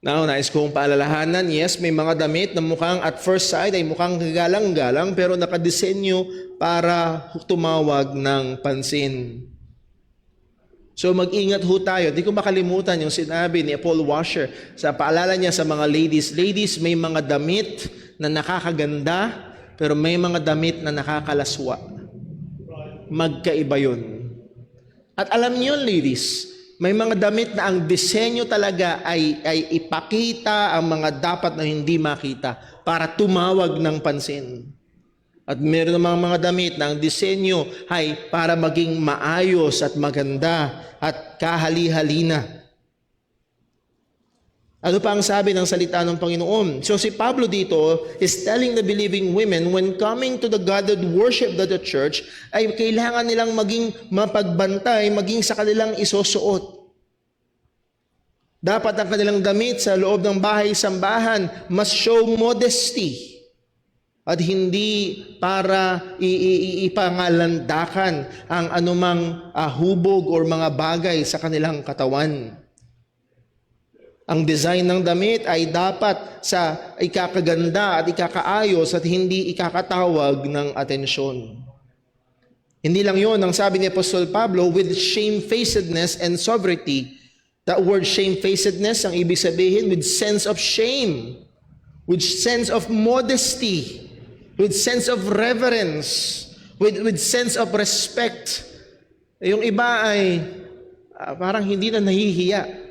Now, nais kong paalalahanan, yes, may mga damit na mukhang at first sight ay mukhang kagalang-galang pero nakadesenyo para tumawag ng pansin. So mag-ingat ho tayo. Di ko makalimutan yung sinabi ni Paul Washer sa paalala niya sa mga ladies. Ladies, may mga damit na nakakaganda pero may mga damit na nakakalaswa. Magkaiba yun. At alam niyo, ladies, may mga damit na ang disenyo talaga ay ipakita ang mga dapat na hindi makita para tumawag ng pansin. At meron namang mga damit na ang disenyo ay para maging maayos at maganda at kahali-halina. Ano pa ang sabi ng salita ng Panginoon? So si Pablo dito is telling the believing women when coming to the gathered worship of the church ay kailangan nilang maging mapagbantay, maging sa kanilang isusuot. Dapat ang kanilang damit sa loob ng bahay-sambahan must show modesty at hindi para ipangalandakan ang anumang hubog or mga bagay sa kanilang katawan. Ang design ng damit ay dapat sa ikakaganda at ikakaayos at hindi ikakatawag ng atensyon. Hindi lang yon ang sabi ni Apostol Pablo, with shamefacedness and sobriety. That word shamefacedness, ang ibig sabihin, with sense of shame, with sense of modesty, with sense of reverence, with sense of respect. Yung iba ay parang hindi na nahihiya.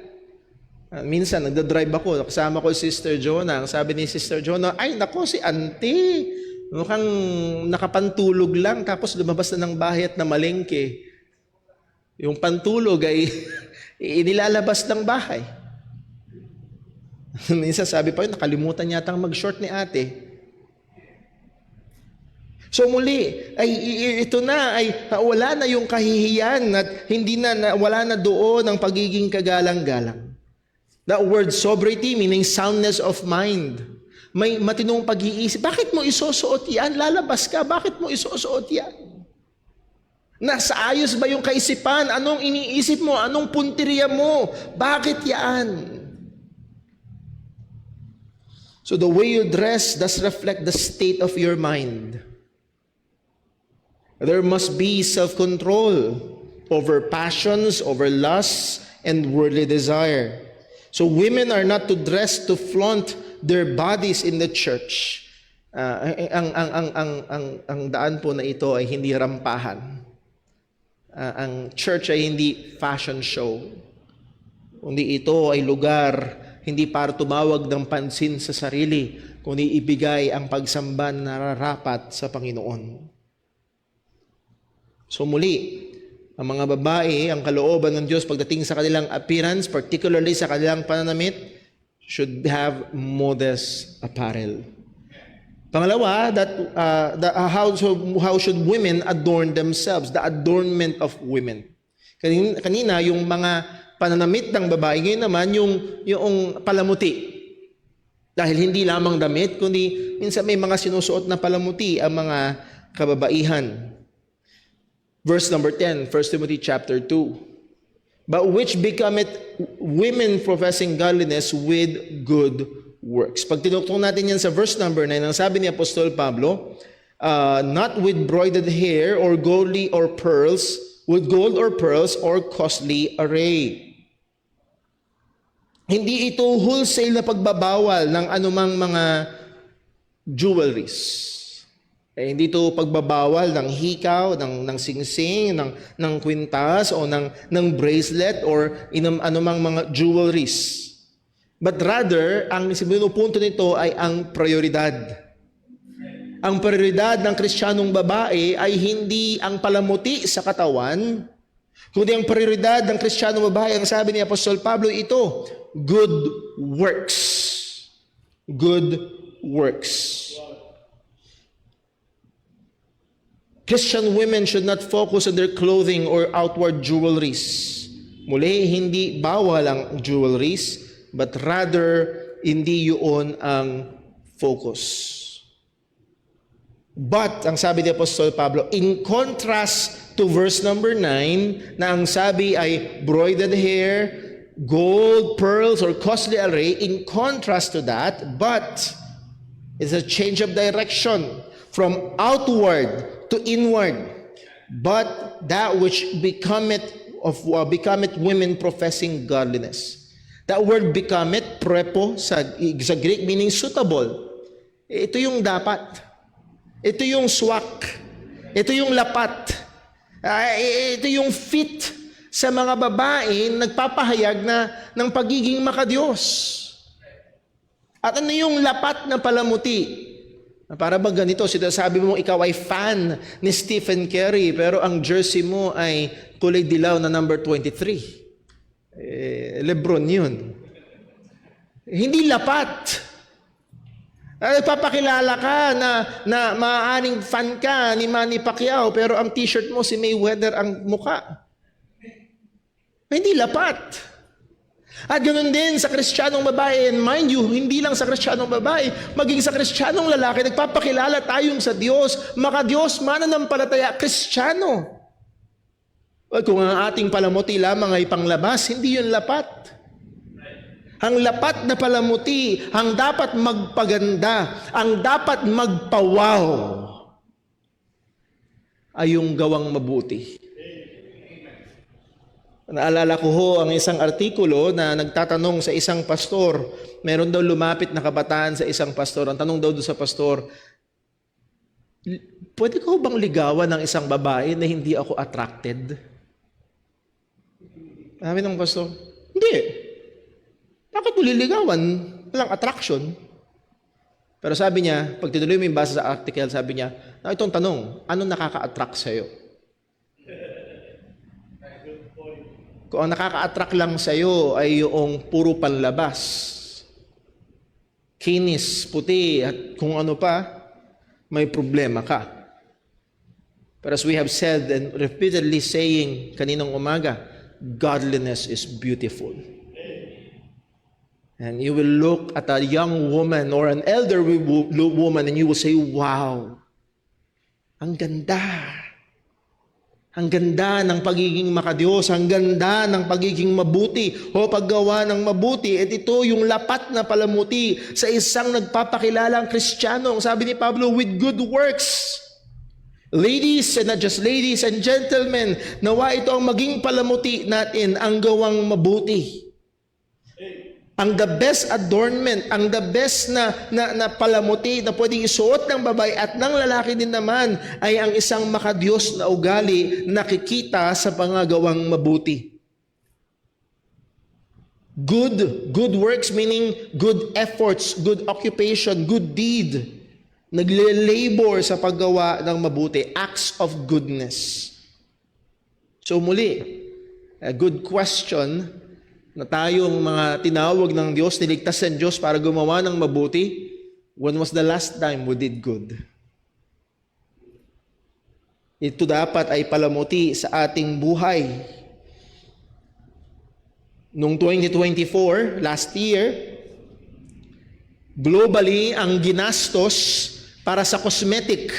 Minsan, nagdadrive ako, kasama ko si Sister Jonah. Ang sabi ni Sister Jonah, ay nako si auntie, mukhang nakapantulog lang, tapos lumabas na ng bahay at namalengke. Yung pantulog ay inilalabas ng bahay. Minsan sabi pa yun, nakalimutan yata mag-short ni ate. So muli, ito na, wala na yung kahihiyan at wala na doon ang pagiging kagalang-galang. That word sobriety meaning soundness of mind. May matinong pag-iisip. Bakit mo isusuot yan? Lalabas ka. Bakit mo isusuot yan? Nasa ayos ba yung kaisipan? Anong iniisip mo? Anong punteriya mo? Bakit yan? So the way you dress does reflect the state of your mind. There must be self-control over passions, over lusts, and worldly desire. So women are not to dress to flaunt their bodies in the church. Ang daan po na ito ay hindi rampahan. Ang church ay hindi fashion show. Kundi ito ay lugar hindi para tumawag ng pansin sa sarili, kundi ibigay ang pagsamba na nararapat sa Panginoon. So muli, ang mga babae, ang kalooban ng Diyos pagdating sa kanilang appearance, particularly sa kanilang pananamit, should have modest apparel. Pangalawa, how should women adorn themselves? The adornment of women. Kanina, yung mga pananamit ng babae, ngayon naman yung palamuti. Dahil hindi lamang damit, kundi minsan may mga sinusuot na palamuti ang mga kababaihan. Verse number 10, 1 Timothy chapter 2. But which becometh women professing godliness with good works. Pag tinuktong natin yan sa verse number 9, ang sabi ni Apostol Pablo, not with broided hair or gold or pearls or costly array. Hindi ito wholesale na pagbabawal ng anumang mga jewelries. Hindi ito pagbabawal ng hikaw, ng singsing, ng kwintas, o ng bracelet, or anumang mga jewelries. But rather, ang sinupunto nito ay ang prioridad. Ang prioridad ng Kristiyanong babae ay hindi ang palamuti sa katawan, kundi ang prioridad ng Kristiyanong babae, ang sabi ni Apostol Pablo, ito, good works. Good works. Christian women should not focus on their clothing or outward jewelries. Muli, hindi bawal ang jewelries, but rather, hindi yun ang focus. But, ang sabi ni Apostol Pablo, in contrast to verse number 9, na ang sabi ay broided hair, gold, pearls, or costly array, in contrast to that, but it's a change of direction from outward to inward, but that which becometh women professing godliness. That word becometh, prepo, sa Greek, meaning suitable. Ito yung dapat. Ito yung swak. Ito yung lapat. Ito yung fit sa mga babae nagpapahayag ng pagiging makadiyos. At ano yung lapat na palamuti? Para ba ganito, sinasabi mo ikaw ay fan ni Stephen Curry, pero ang jersey mo ay kulay dilaw na number 23. Lebron yun. Hindi lapat. Papakilala ka na maaaring fan ka ni Manny Pacquiao, pero ang t-shirt mo si Mayweather ang muka. Hindi lapat. At ganoon din sa Kristiyanong babae, and mind you, hindi lang sa Kristiyanong babae, maging sa Kristiyanong lalaki, nagpapakilala tayong sa Diyos, makadiyos, mananampalataya, Kristiyano. At kung ang ating palamuti lamang ay panglabas, hindi yun lapat. Ang lapat na palamuti, ang dapat magpaganda, ang dapat magpawaw, ay yung gawang mabuti. Naalala ko ho ang isang artikulo na nagtatanong sa isang pastor. Meron daw lumapit na kabataan sa isang pastor. Ang tanong daw doon sa pastor, pwede ko bang ligawan ng isang babae na hindi ako attracted? Sabi ng pastor, hindi. Bakit mo liligawan? Walang attraction. Pero sabi niya, pag tinuloy mo yung basa sa article, sabi niya, na itong tanong, ano nakaka-attract sa'yo? Kung ang nakaka-attract lang sa'yo ay yung puro panlabas, kinis, puti, at kung ano pa, may problema ka. But as we have said and repeatedly saying kaninang umaga, godliness is beautiful. And you will look at a young woman or an elderly woman and you will say, wow, ang ganda. Ang ganda ng pagiging makadiyos, ang ganda ng pagiging mabuti o paggawa ng mabuti. At ito yung lapat na palamuti sa isang nagpapakilalang Kristiyano. Ang sabi ni Pablo, with good works. Ladies, and not just ladies and gentlemen, nawa ito ang maging palamuti natin, ang gawang mabuti. Ang the best adornment, ang the best na palamuti na pwedeng isuot ng babae at ng lalaki din naman ay ang isang makadiyos na ugali nakikita sa pangagawang mabuti. Good works meaning good efforts, good occupation, good deed. Nagle-labor sa paggawa ng mabuti, acts of goodness. So muli, a good question na tayong mga tinawag ng Diyos, niligtas ng Diyos para gumawa ng mabuti. When was the last time we did good? Ito dapat ay palamuti sa ating buhay. Noong 2024, last year, globally, ang ginastos para sa cosmetic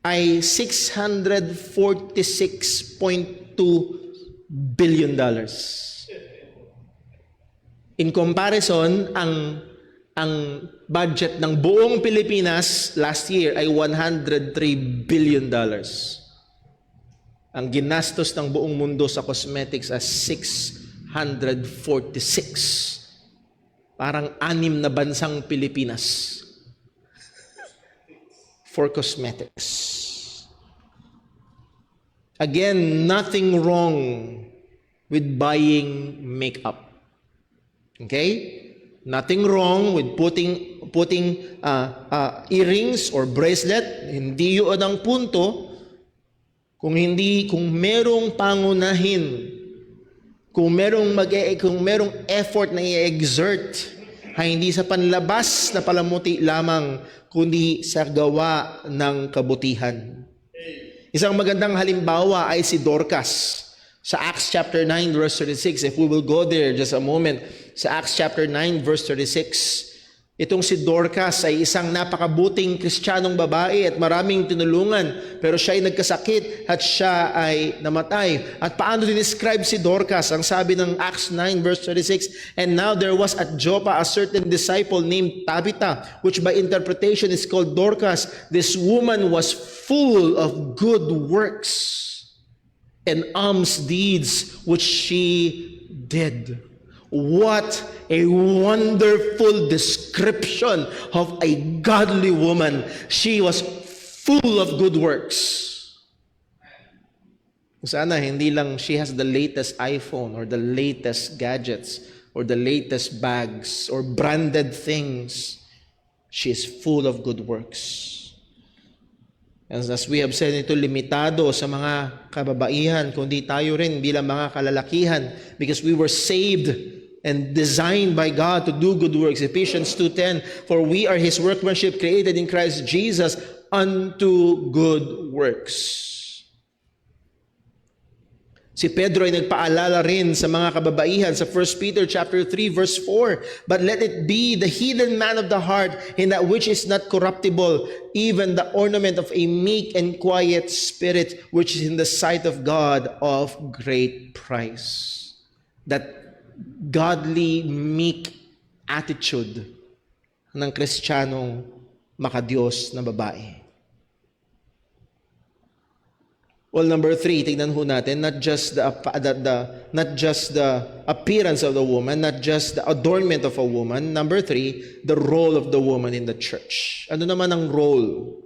ay $646.2 billion. In comparison, ang budget ng buong Pilipinas last year ay $103 billion. Ang ginastos ng buong mundo sa cosmetics ay 646. Parang 6 na bansang Pilipinas for cosmetics. Again, nothing wrong with buying makeup. Okay? Nothing wrong with putting earrings or bracelet. Hindi yun ang punto. Kung merong pangunahin, kung merong effort na i-exert, ay hindi sa panlabas na palamuti lamang, kundi sa gawa ng kabutihan. Isang magandang halimbawa ay si Dorcas. Sa Acts chapter 9 verse 36, if we will go there just a moment, sa Acts chapter 9 verse 36, itong si Dorcas ay isang napakabuting Kristiyanong babae at maraming tinulungan, pero siya ay nagkasakit at siya ay namatay. At paano dinescribe si Dorcas? Ang sabi ng Acts 9 verse 36, and now there was at Joppa a certain disciple named Tabitha, which by interpretation is called Dorcas. This woman was full of good works and alms deeds which she did. What a wonderful description of a godly woman. She was full of good works. Sana hindi lang she has the latest iPhone or the latest gadgets or the latest bags or branded things. She is full of good works. As we have said, ito limitado sa mga kababaihan, kundi tayo rin bilang mga kalalakihan, because we were saved and designed by God to do good works. Ephesians 2:10, for we are His workmanship created in Christ Jesus unto good works. Si Pedro ay nagpaalala rin sa mga kababaihan sa 1 Peter chapter 3 verse 4, but let it be the hidden man of the heart in that which is not corruptible, even the ornament of a meek and quiet spirit, which is in the sight of God of great price. That godly, meek attitude ng Kristiyanong makadiyos na babae. Well, number 3, tignan ho natin, not just the appearance of the woman, not just the adornment of a woman. Number 3, the role of the woman in the church. Ano naman ang role?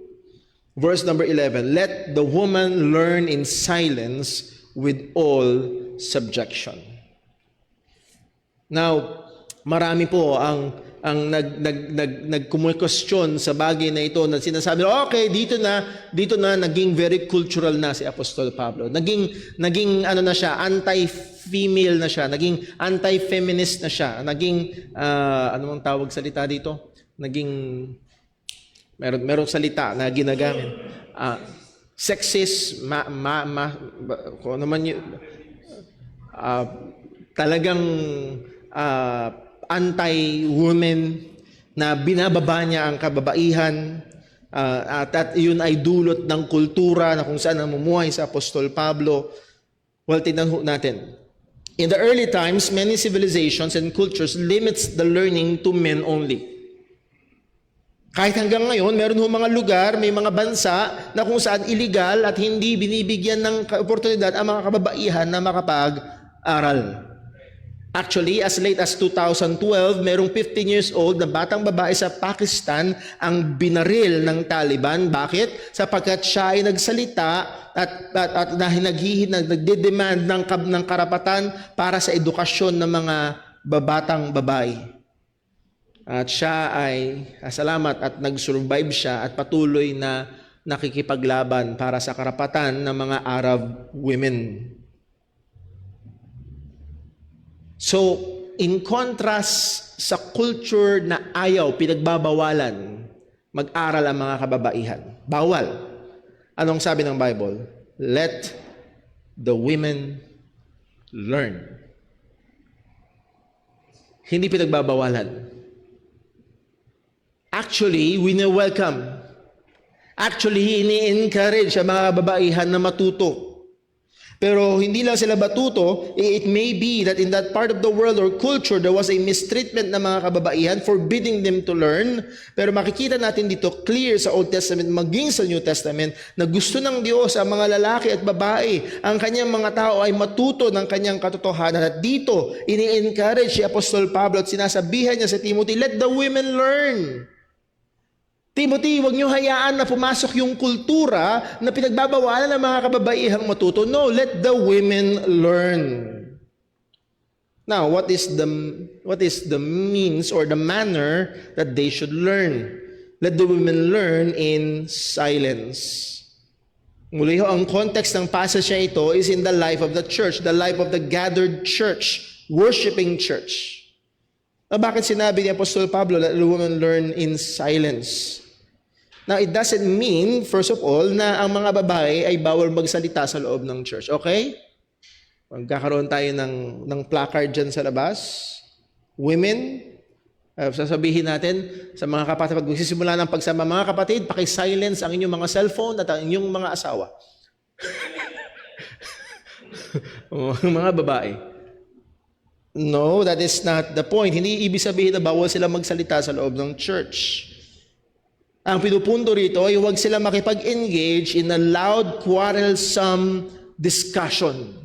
Verse number 11, let the woman learn in silence with all subjection. Now, marami po ang nagkumwestiyon sa bagay na ito na sinasabi, okay, dito na naging very cultural na si Apostol Pablo. Naging ano na siya, anti-female na siya, naging anti-feminist na siya, naging ano ang tawag salita dito? Merong salita na ginagamit. sexist, kung ano man yun, talagang anti-women, na binababa niya ang kababaihan, at yun ay dulot ng kultura na kung saan namumuhay sa Apostol Pablo. Well, tignan ho natin. In the early times, many civilizations and cultures limits the learning to men only. Kahit hanggang ngayon, meron ho mga lugar, may mga bansa na kung saan illegal at hindi binibigyan ng oportunidad ang mga kababaihan na makapag-aral. Actually, as late as 2012, merong 15 years old na batang babae sa Pakistan ang binaril ng Taliban. Bakit? Sapagkat siya ay nagsalita at nagde-demand ng karapatan para sa edukasyon ng mga babatang babae. At siya ay salamat at nag-survive siya at patuloy na nakikipaglaban para sa karapatan ng mga Arab women. So, in contrast sa culture na ayaw, pinagbabawalan, mag-aral ang mga kababaihan. Bawal. Anong sabi ng Bible? Let the women learn. Hindi pinagbabawalan. Actually, wini-welcome. Actually, ini-encourage ang mga kababaihan na matuto. Pero hindi lang sila matuto, it may be that in that part of the world or culture, there was a mistreatment ng mga kababaihan, forbidding them to learn. Pero makikita natin dito, clear sa Old Testament, maging sa New Testament, na gusto ng Diyos ang mga lalaki at babae, ang kanyang mga tao ay matuto ng kanyang katotohanan. At dito, ini-encourage si Apostol Pablo at sinasabihan niya sa Timothy, let the women learn. Timothy, huwag niyo hayaan na pumasok yung kultura na pinagbabawalan ng mga kababaihang matuto. No, let the women learn. Now, what is the means or the manner that they should learn? Let the women learn in silence. Muli ho, ang context ng passage na ito is in the life of the church, the life of the gathered church, worshiping church. Bakit sinabi ni Apostol Pablo, let the women learn in silence? Now, it doesn't mean, first of all, na ang mga babae ay bawal magsalita sa loob ng church. Okay? Magkakaroon tayo ng placard dyan sa labas. Women, sasabihin natin sa mga kapatid, pag magsisimula ng pagsama, mga kapatid, paki-silence ang inyong mga cellphone at ang inyong mga asawa. Mga babae. No, that is not the point. Hindi ibig sabihin na bawal sila magsalita sa loob ng church. Ang pinupunto rito ay huwag sila makipag-engage in a loud, quarrelsome discussion.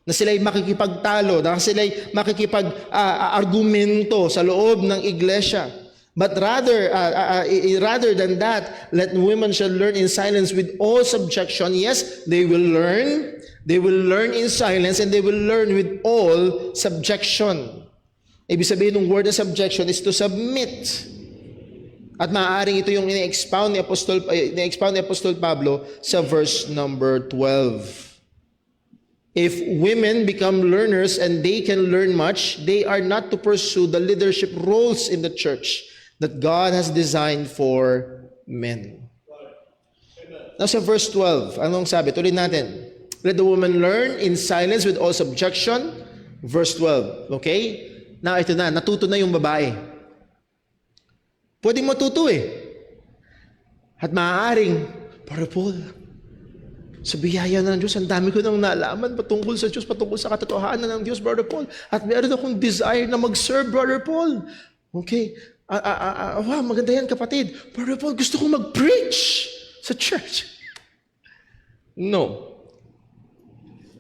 Na sila'y makikipagtalo, na sila'y makikipag-argumento sa loob ng iglesia. But rather than that, let women shall learn in silence with all subjection. Yes, they will learn. They will learn in silence and they will learn with all subjection. Ibig sabihin ng word of subjection is to submit. At maaaring ito yung ini-expound ni Apostol Pablo sa verse number 12. If women become learners and they can learn much, they are not to pursue the leadership roles in the church that God has designed for men. Now sa verse 12, anong sabi? Tuloy natin. Let the woman learn in silence with all subjection. Verse 12. Okay? Now ito na, natuto na yung babae. Pwedeng matuto eh. At maaaring, Brother Paul, sa biyaya ng Diyos, ang dami ko nang nalaman patungkol sa Diyos, patungkol sa katotohanan ng Diyos, Brother Paul. At meron akong desire na mag-serve, Brother Paul. Okay. Wow, maganda yan, kapatid. Brother Paul, gusto kong mag-preach sa church. No.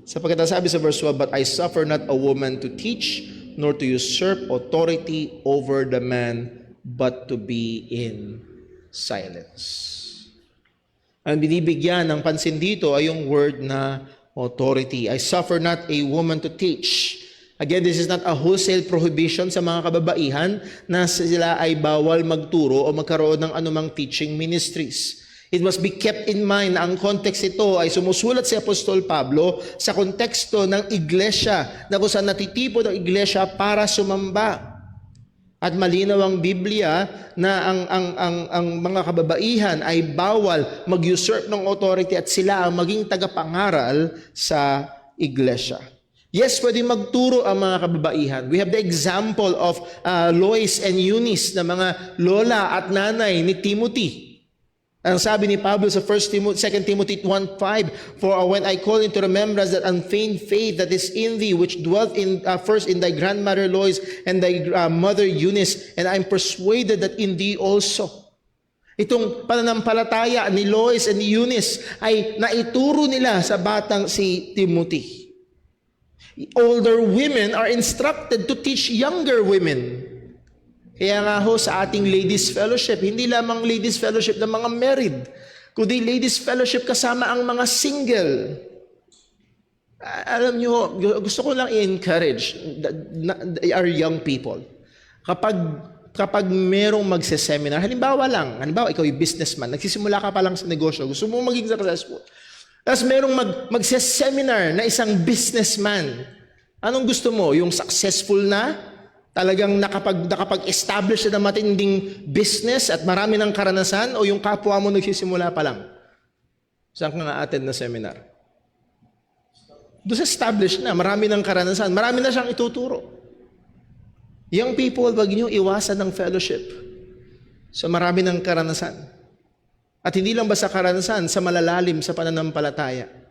Sapagkat sabi sa verse 12, but I suffer not a woman to teach, nor to usurp authority over the man, but to be in silence. Ang binibigyan ng pansin dito ay yung word na authority. I suffer not a woman to teach. Again, this is not a wholesale prohibition sa mga kababaihan na sila ay bawal magturo o magkaroon ng anumang teaching ministries. It must be kept in mind na ang context ito ay sumusulat si Apostol Pablo sa konteksto ng iglesia na kung saan natitipon ang iglesia para sumamba. At malinaw ang Biblia na ang mga kababaihan ay bawal mag-usurp ng authority at sila ang maging tagapangaral sa iglesia. Yes, pwede magturo ang mga kababaihan. We have the example of Lois and Eunice na mga lola at nanay ni Timothy. Ang sabi ni Pablo sa 2 Timothy 1:5, "For when I call into remembrance that unfeigned faith that is in thee, which dwelt first in thy grandmother Lois and thy mother Eunice, and I am persuaded that in thee also." Itong pananampalataya ni Lois and ni Eunice ay naituro nila sa batang si Timothy. Older women are instructed to teach younger women. Kaya nga ho sa ating ladies fellowship, hindi lamang ladies fellowship ng mga married, kundi ladies fellowship kasama ang mga single. Alam nyo, gusto ko lang i-encourage our young people. Kapag merong magse-seminar, halimbawa ikaw yung businessman, nagsisimula ka pa lang sa negosyo, gusto mo maging successful. Tapos merong magse-seminar na isang businessman. Anong gusto mo? Yung successful na? Talagang nakapag-establish na ng matinding business at marami ng karanasan, o yung kapwa mo nagsisimula pa lang? Saan ka nga attend na seminar? Doon establish na, marami ng karanasan, marami na siyang ituturo. Young people, wag niyo iwasan ng fellowship sa marami ng karanasan. At hindi lang ba sa karanasan, sa malalalim sa pananampalataya.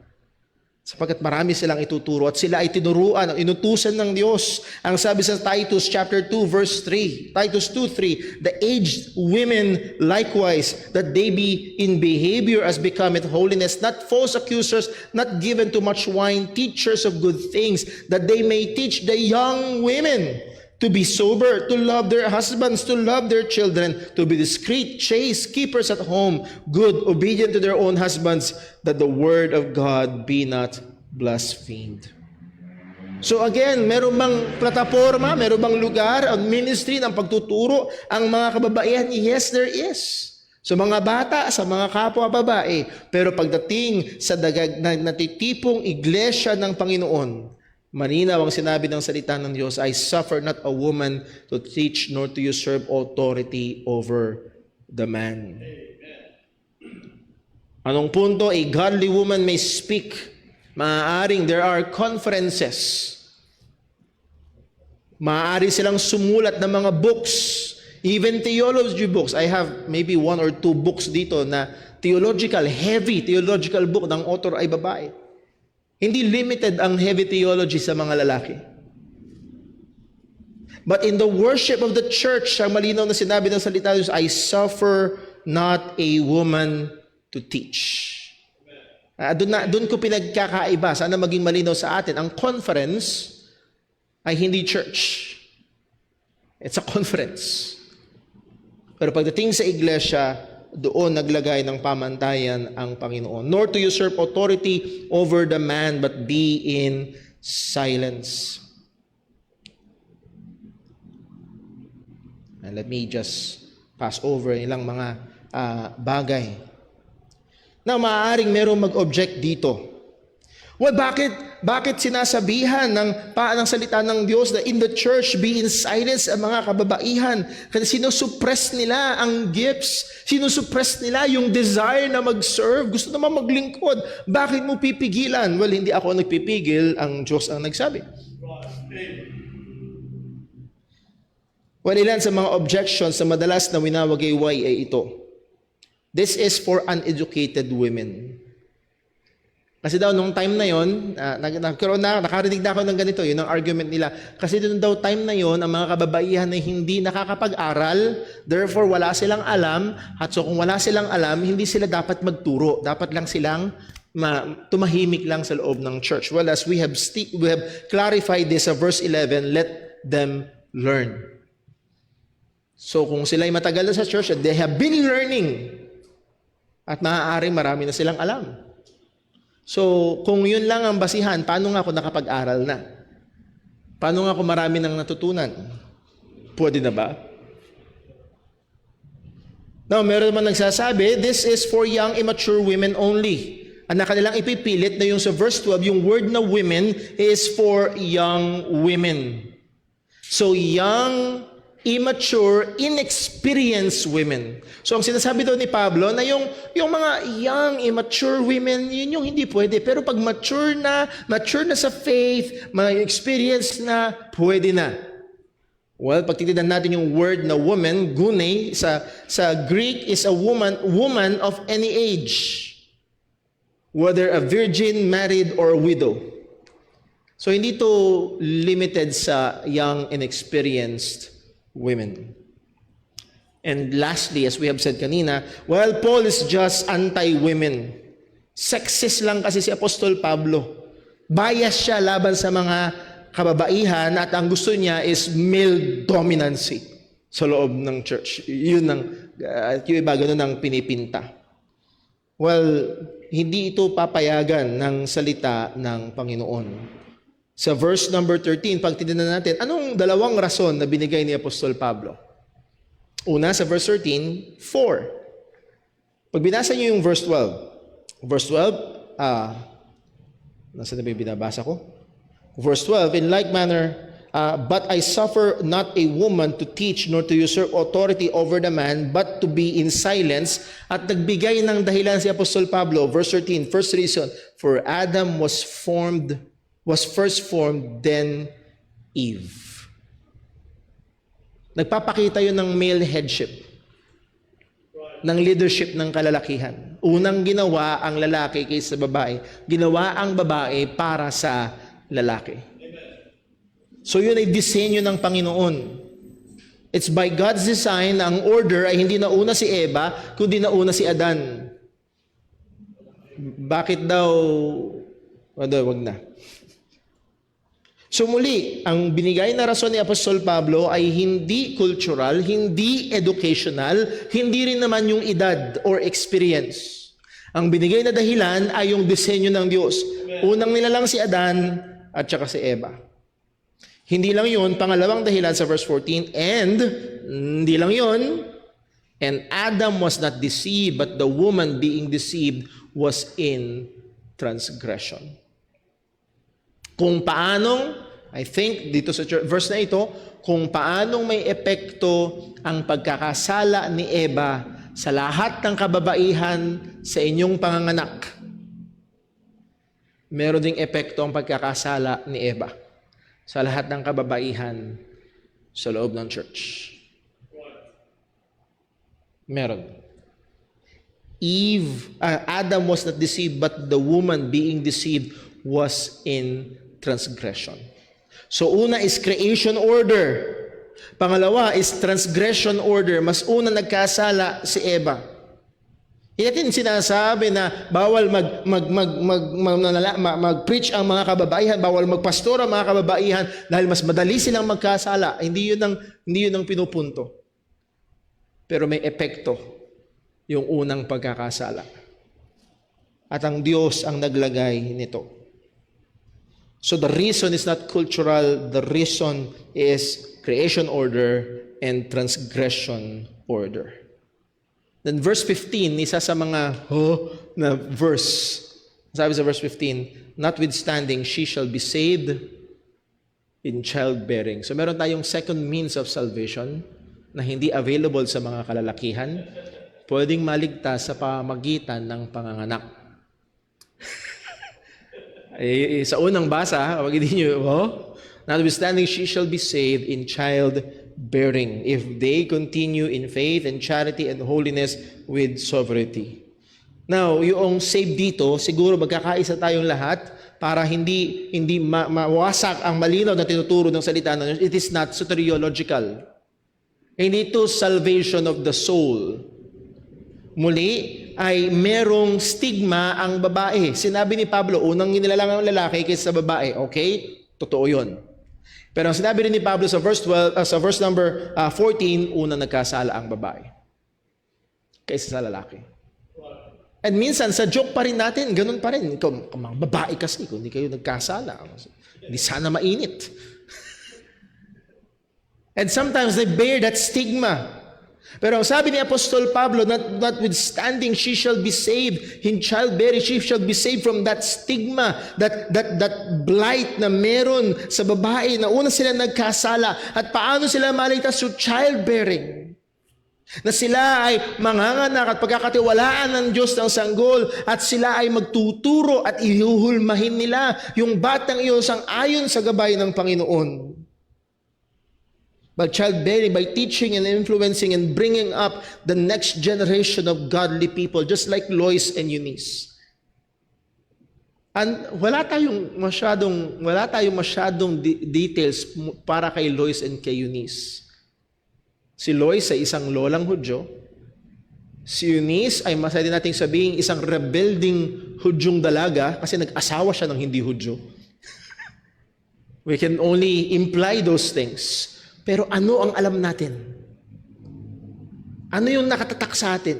Sapagkat marami silang ituturo at sila ay tinuruan, inutusan ng Diyos. Ang sabi sa Titus chapter 2 verse 3, Titus 2:3, "The aged women likewise, that they be in behavior as becometh holiness, not false accusers, not given to much wine, teachers of good things, that they may teach the young women to be sober, to love their husbands, to love their children, to be discreet, chaste, keepers at home, good, obedient to their own husbands, that the word of God be not blasphemed." So again, meron bang plataforma, meron bang lugar, ang ministry ng pagtuturo ang mga kababaihan? Yes, there is. So mga bata, sa mga kapwa babae. Pero pagdating sa natitipong iglesia ng Panginoon, malinaw ang sinabi ng salita ng Diyos, "I suffer not a woman to teach nor to usurp authority over the man." Anong punto? A godly woman may speak. Maaaring there are conferences. Maaari silang sumulat ng mga books, even theology books. I have maybe 1 or 2 books dito na heavy theological book ng author ay babae. Hindi limited ang heavy theology sa mga lalaki. But in the worship of the church, ang malinaw na sinabi ng salita ng Diyos, "I suffer not a woman to teach." Doon ko pinagkakaiba. Sana maging malinaw sa atin. Ang conference ay hindi church. It's a conference. Pero pagdating sa iglesia, doon naglagay ng pamantayan ang Panginoon. "Nor to usurp authority over the man, but be in silence." And let me just pass over ilang mga bagay. Na maaaring merong mag-object dito. Well, bakit sinasabihan ng salita ng Diyos na in the church be in silence ang mga kababaihan? Kasi sinusuppress nila ang gifts, sinusuppress nila yung desire na mag-serve, gusto naman maglingkod. Bakit mo pipigilan? Well, hindi ako nagpipigil, ang Diyos ang nagsabi. Well, ilan sa mga objections na madalas na winawagayway ay ito. This is for uneducated women. Kasi daw, nung time na yon, nakarinig na ako ng ganito, yun ang argument nila. Kasi doon daw time na yon, ang mga kababaihan na hindi nakakapag-aral, therefore wala silang alam, at so kung wala silang alam, hindi sila dapat magturo. Dapat lang silang tumahimik lang sa loob ng church. Well, as we have clarified this sa verse 11, let them learn. So kung sila'y matagal na sa church, they have been learning, at maaaring marami na silang alam. So, kung yun lang ang basihan, paano nga ako nakapag-aral na? Paano nga ako marami nang natutunan? Pwede na ba? Now, meron naman nagsasabi, this is for young, immature women only. Ang nakanilang ipipilit na yung sa verse 12, yung word na women is for young women. So, young immature, inexperienced women. So ang sinasabi daw ni Pablo na yung mga young, immature women, yun yung hindi pwede. Pero pag mature na sa faith, may experience na, pwede na. Well, pag titignan natin yung word na woman, gune, sa Greek is a woman of any age. Whether a virgin, married, or a widow. So hindi to limited sa young, inexperienced women. And lastly, as we have said kanina, while Paul is just anti-women, sexist lang kasi si Apostol Pablo. Bias siya laban sa mga kababaihan at ang gusto niya is male dominancy sa loob ng church. Yun ang, yung iba ganun ang pinipinta. Well, hindi ito papayagan ng salita ng Panginoon. Sa verse number 13, pag titignan natin, anong dalawang rason na binigay ni Apostol Pablo? Una, sa verse 13, 4. Pag binasa niyo yung verse 12, nasa na ba yung binabasa ko? Verse 12, in like manner, but I suffer not a woman to teach nor to usurp authority over the man, but to be in silence. At nagbigay ng dahilan si Apostol Pablo, verse 13, first reason, for Adam was first formed, then Eve. Nagpapakita yun ng male headship, ng leadership ng kalalakihan. Unang ginawa ang lalaki kaysa babae. Ginawa ang babae para sa lalaki. So yun ay disenyo ng Panginoon. It's by God's design na ang order ay hindi nauna si Eva, kundi nauna si Adan. Bakit daw? Wag na. So muli, ang binigay na rason ni Apostol Pablo ay hindi cultural, hindi educational, hindi rin naman yung edad or experience. Ang binigay na dahilan ay yung disenyo ng Diyos. Unang nilalang si Adan at saka si Eva. Hindi lang yun, pangalawang dahilan sa verse 14, and hindi lang yun, and Adam was not deceived, but the woman being deceived was in transgression. Kung paanong, I think dito sa verse na ito, kung paanong may epekto ang pagkakasala ni Eva sa lahat ng kababaihan sa inyong panganganak, meron ding epekto ang pagkakasala ni Eva sa lahat ng kababaihan sa loob ng church. Meron. Adam was not deceived, but the woman being deceived was in transgression. So una is creation order. Pangalawa is transgression order. Mas una nagkasala si Eva. Hindi natin sinasabi na bawal mag-preach ang mga kababaihan, bawal magpastor ang mga kababaihan dahil mas madali silang magkasala. Hindi yun ang pinupunto. Pero may epekto yung unang pagkakasala. At ang Diyos ang naglagay nito. So the reason is not cultural, the reason is creation order and transgression order. Then verse 15, isa sa mga na verse. Sabi sa verse 15, notwithstanding, she shall be saved in childbearing. So meron tayong second means of salvation na hindi available sa mga kalalakihan, pwedeng maligtas sa pamamagitan ng panganganak. Sa unang basa, pag hindi nyo, notwithstanding, she shall be saved in childbearing if they continue in faith and charity and holiness with sovereignty. Now, yung save dito, siguro magkakaisa tayong lahat para hindi mawasak ang malinaw na tinuturo ng salita ng Diyos. It is not soteriological. Hindi ito salvation of the soul. Muli, ay merong stigma ang babae. Sinabi ni Pablo, unang inilalang ang lalaki kaysa sa babae. Okay? Totoo yun. Pero ang sinabi rin ni Pablo sa verse 12, sa verse number 14, unang nagkasala ang babae kaysa sa lalaki. And minsan, sa joke pa rin natin, ganun pa rin. Ikaw, mga babae kasi, kung hindi kayo nagkasala, hindi sana mainit. And sometimes they bear that stigma. Pero ang sabi ni Apostol Pablo, notwithstanding she shall be saved in childbearing, she shall be saved from that stigma, that blight na meron sa babae na una sila nagkasala. At paano sila maligtas? Through childbearing. Na sila ay manganganak at pagkakatiwalaan ng Diyos ng sanggol at sila ay magtuturo at ihuhulmahin nila yung batang iyon sang-ayon sa gabay ng Panginoon. By childbearing, by teaching and influencing and bringing up the next generation of godly people, just like Lois and Eunice. And wala tayong masyadong details para kay Lois and kay Eunice. Si Lois ay isang lolang Hudyo. Si Eunice ay masaya din nating sabihin isang rebelding Hudyong dalaga kasi nag-asawa siya ng hindi Hudyo. We can only imply those things. Pero ano ang alam natin? Ano yung nakatatak sa atin?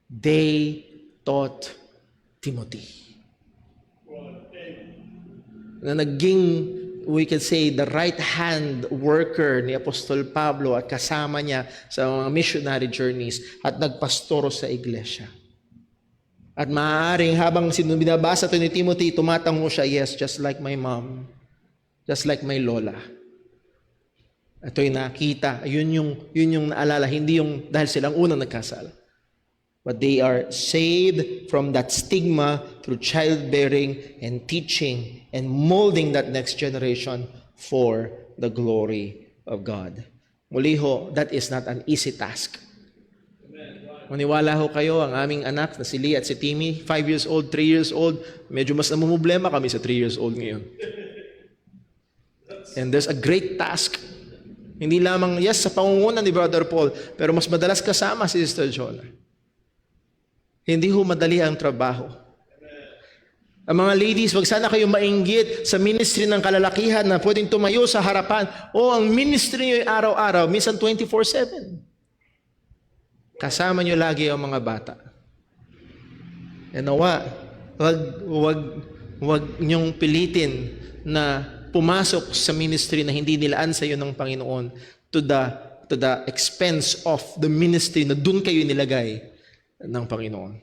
They taught Timothy. Na naging, we can say, the right-hand worker ni Apostol Pablo at kasama niya sa mga missionary journeys at nagpastoro sa iglesia. At maaaring habang binabasa ito ni Timothy, tumatango siya, yes, just like my mom, just like my lola. Ito'y nakita, yun yung naalala, hindi yung dahil silang unang nagkasala. But they are saved from that stigma through childbearing and teaching and molding that next generation for the glory of God. Muli ho, that is not an easy task. Maniwala ho kayo, ang aming anak na si Lee at si Timmy, 5 years old, 3 years old, medyo mas namumblema kami sa 3 years old ngayon. And there's a great task. Hindi lamang, yes, sa pangunguna ni Brother Paul, pero mas madalas kasama si Sister Jonah. Hindi ho madali ang trabaho. Ang mga ladies, wag sana kayo mainggit sa ministry ng kalalakihan na pwedeng tumayo sa harapan. O ang ministry nyo ay araw-araw, minsan 24/7. Kasama nyo lagi ang mga bata. E nawa, wag nyong pilitin na pumasok sa ministry na hindi nilaan sa iyo ng Panginoon to the expense of the ministry na dun kayo nilagay ng Panginoon.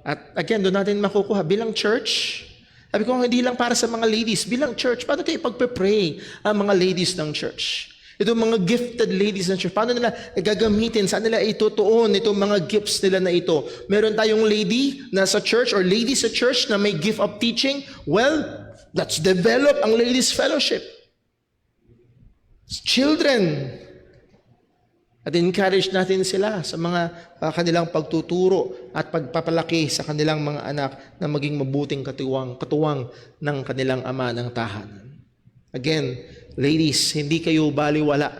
At again, doon natin makukuha bilang church. Sabi ko, hindi lang para sa mga ladies, bilang church, paano kayo pagpe-pray ang mga ladies ng church? Itong mga gifted ladies ng church, paano nila gagamitin, saan nila itutuon itong mga gifts nila na ito? Meron tayong lady na sa church or lady sa church na may gift of teaching. Well, let's develop ang ladies fellowship. Children. At encourage natin sila sa mga kanilang pagtuturo at pagpapalaki sa kanilang mga anak na maging mabuting katuwang ng kanilang ama ng tahanan. Again, ladies, hindi kayo baliwala.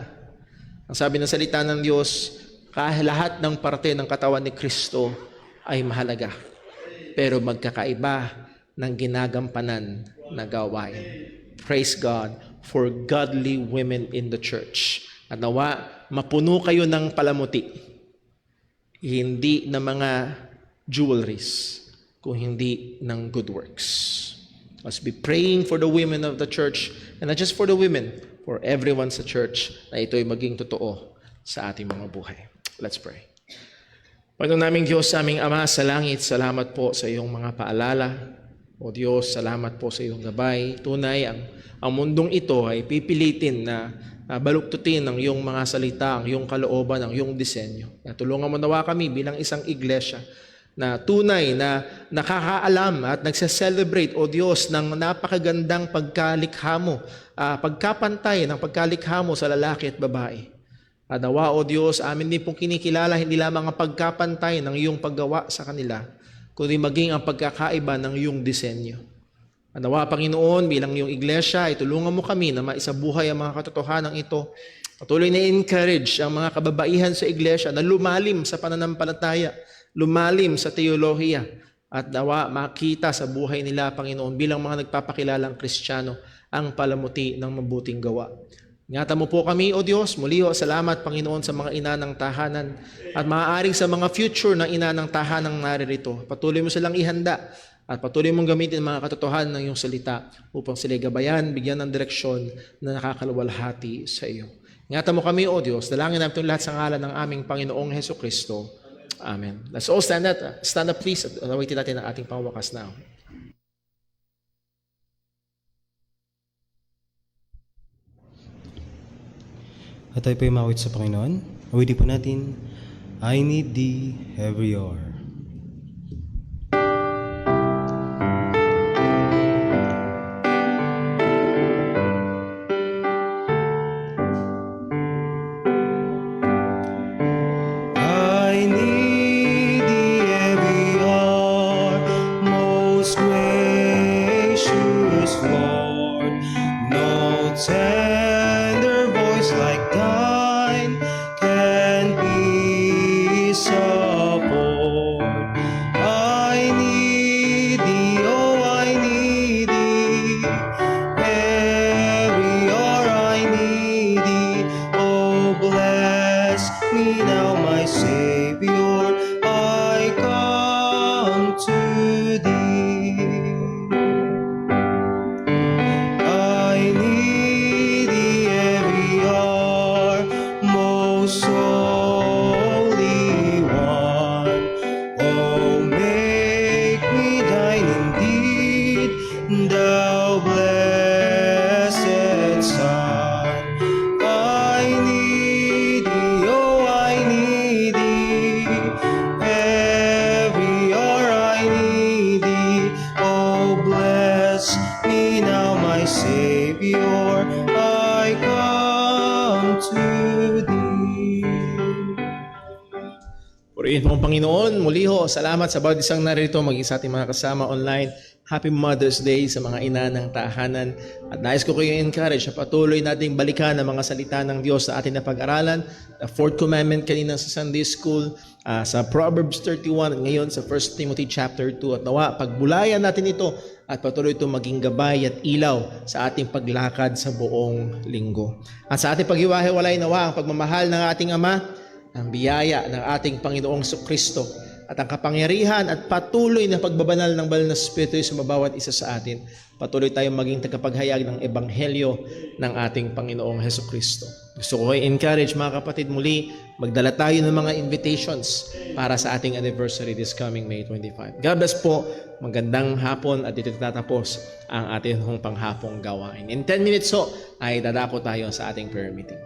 Ang sabi ng salita ng Diyos, lahat ng parte ng katawan ni Kristo ay mahalaga. Pero magkakaiba ng ginagampanan na gawain. Praise God for godly women in the church. At nawa, mapuno kayo ng palamuti. Hindi na mga jewelries, kung hindi ng good works. Let's be praying for the women of the church, and not just for the women, for everyone sa church, na ito'y maging totoo sa ating mga buhay. Let's pray. Panginoon naming Diyos, aming Ama sa langit, salamat po sa iyong mga paalala. O Diyos, salamat po sa iyong gabay. Tunay, ang mundong ito ay pipilitin na baluktutin ang iyong mga salita, ang iyong kalooban, ang iyong disenyo. Tulungan mo nawa kami bilang isang iglesia na tunay na nakakaalam at nagse-celebrate, O Diyos, ng napakagandang pagkalikha mo, pagkapantay ng pagkalikha mo sa lalaki at babae. At nawa, O Diyos, amin din pong kinikilala hindi lamang ang pagkapantay ng iyong paggawa sa kanila, kundi maging ang pagkakaiba ng iyong disenyo. At nawa, Panginoon, bilang iyong iglesia, itulungan mo kami na maisabuhay ang mga katotohanan ito. Patuloy na encourage ang mga kababaihan sa iglesia na lumalim sa pananampalataya, lumalim sa teolohiya, at nawa makita sa buhay nila, Panginoon, bilang mga nagpapakilalang Kristiyano, ang palamuti ng mabuting gawa. Ingatan mo po kami, O Diyos. Muli ho, salamat, Panginoon, sa mga ina ng tahanan at maaaring sa mga future ng ina ng tahanang naririto. Patuloy mo silang ihanda at patuloy mong gamitin ang mga katotohanan ng iyong salita upang sila gabayan, bigyan ng direksyon na nakakaluwalhati sa iyo. Ingatan mo kami, O Diyos. Dalangin namin itong lahat sa ngalan ng aming Panginoong Heso Kristo. Amen. Let's all stand up please at awaitin natin ang ating pangwakas na. At tayo po ay mawit sa Panginoon. Awitin po natin, I need thee every hour. I need thee every hour, most gracious Lord. No tender voice like thine can be support. I need thee, oh I need thee. Every hour I need thee. Oh bless me now, my Savior. I come to thee. I need thee every hour, most holy one. Oh, make me thine indeed, thou blessed Son. I need thee, oh, I need thee. Every hour I need thee. Oh, bless me now, my Savior. I come to thee. Purihin po ang Panginoon. Muli ho, salamat sa bawat isang narito, maging sa ating mga kasama online. Happy Mother's Day sa mga ina ng tahanan. At nais ko kayo encourage na patuloy nating balikan ang mga salita ng Diyos sa ating napag-aralan. The fourth commandment kanina sa Sunday School, sa Proverbs 31 at ngayon sa 1 Timothy chapter 2. At nawa, pagbulayan natin ito at patuloy itong maging gabay at ilaw sa ating paglakad sa buong linggo. At sa ating paghiwa-hiwalay nawa ang pagmamahal ng ating Ama, ang biyaya ng ating Panginoong Kristo at ang kapangyarihan at patuloy na pagbabanal ng banal na Espiritu sa bawat isa sa atin. Patuloy tayong maging tagapaghayag ng Ebanghelyo ng ating Panginoong Heso Kristo. Gusto ko i-encourage mga kapatid muli, magdala tayo ng mga invitations para sa ating anniversary this coming May 25. God bless po, magandang hapon at dito tatapos ang ating panghapong gawain. In 10 minutes ho ay dadako tayo sa ating prayer meeting.